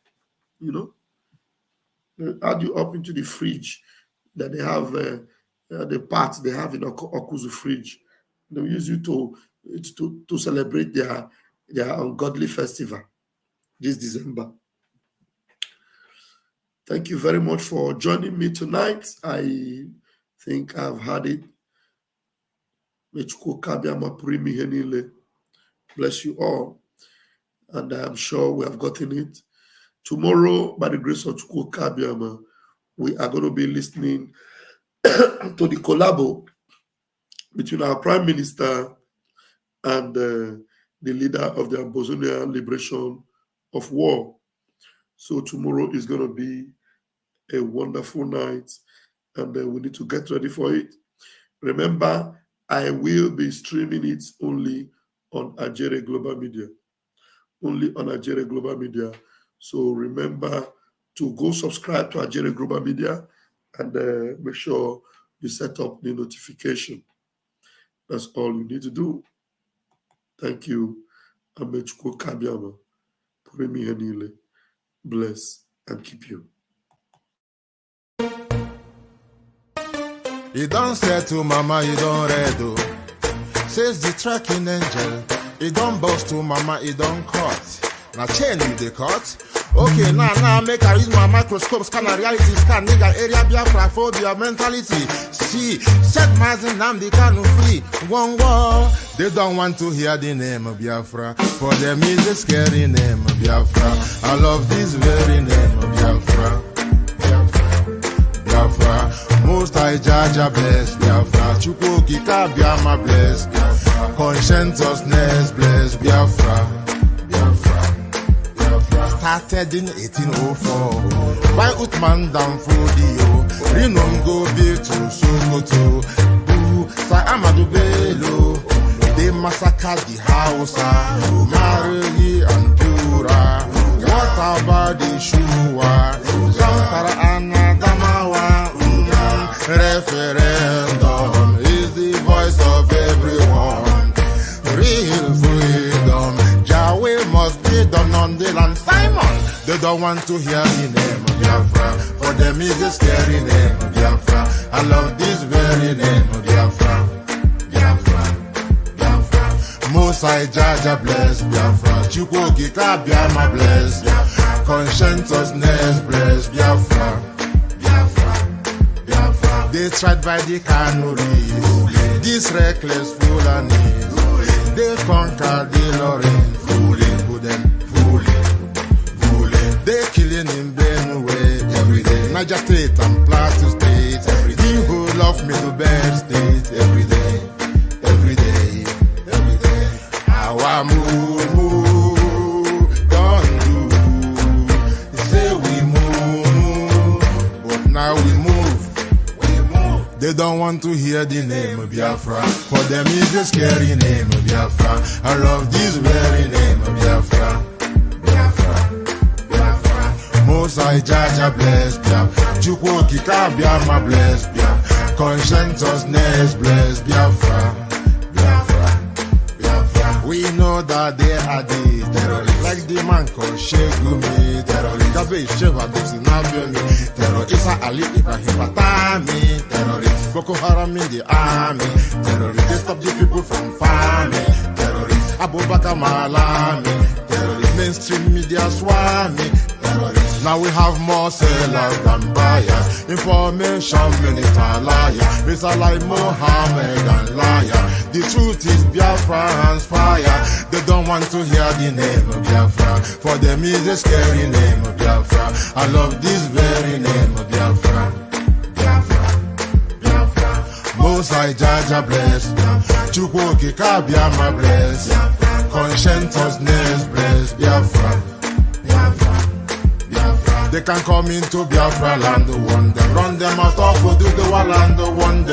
They add you up into the fridge that they have, the parts they have in Okuzu fridge. They will use you to celebrate their ungodly festival this December. Thank you very much for joining me tonight. I think I've had it. Bless you all. And I'm sure we have gotten it. Tomorrow, by the grace of Chukwu Kabiama, we are going to be listening to the collabo between our Prime Minister and the leader of the Ambazonian Liberation of War. So tomorrow is going to be a wonderful night, and we need to get ready for it. Remember, I will be streaming it only on Ajere Global Media. Only on Ajere Global Media. So remember to go subscribe to Ajere Global Media and make sure you set up the notification. That's all you need to do. Thank you. Amechukwu Kabiama. Puremi Henile. Bless and keep you. You don't say to mama, you don't redo. Says the tracking angel. You don't boast to mama, you don't cut. Now chain with the cut. Okay, now make her use my microscope, scan a reality, scan nigga area Biafra phobia mentality. See, set mazin nam the canu free. One war. They don't want to hear the name of Biafra. For them is a scary name of Biafra. I love this very name of Biafra. Biafra. Most I judge a bless Biafra. Chukwu Kika Biama bless Biafra. Conscientiousness bless Biafra. Started in 1804 by Uthman Danfodio. Rinom go be to Sokoto. Sa Amadou Bello. They massacred the Hausa, Marili and Pura. What about the Shua? Zamfara and Adamawa. Referendum is the voice of everyone. Real freedom. Yahweh must be done on the land. Simon, they don't want to hear the name of Biafra. For them is a scary name of Biafra. I love this very name of Biafra. Mosai Jaja bless Biafra. Chukwu Kika Biama bless Biafra. Conscientiousness bless Biafra. They tried by the canories. these reckless Fulanis, they conquer the Lorraine. Fooling, who them fooling. They killing in Benue every day. Niger State and Plateau State every day. The whole of Middle State every day. Our move, don't do. Say we move, but now we move. They don't want to hear the name of Biafra. For them is a scary name of Biafra. I love this very name of Biafra. Most I Jaja bless Biafra. Chukwoki Kabiama bless Biafra. Conscientiousness bless Biafra. We know that they are the terrorists, like the man called Shegumi, terrorist. Gabe Sheva Dixinabemi, terrorist. Isa Ali Ibrahim Patami, terrorist. Boko Haram in the army, terrorist. They stop the people from farming, terrorist. Abubakar Malami, terrorist. Mainstream media swami, terrorist. Now we have more sellers than buyers. Information minister liar. It's a lie Mohammed and liar. The truth is Biafra fire. They don't want to hear the name of Biafra. For them is a scary name of Biafra. I love this very name of Biafra. Most I Jaja bless. Chukwoki Kabiama bless. Conscientiousness bless Biafra. They can come into Biafra land, run them out of Oduduwa land, run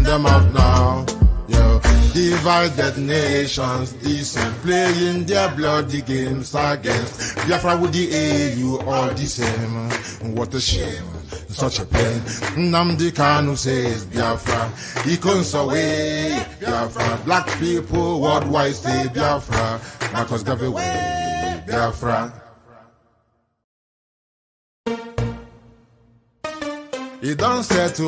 them out now. Yo, divided nations, decent, playing their bloody games against Biafra with the AU, all the same. What a shame, such a pain. Nnamdi Kanu says Biafra, he comes away. Biafra, black people worldwide say Biafra, Marcus gave away. Biafra. He don't say to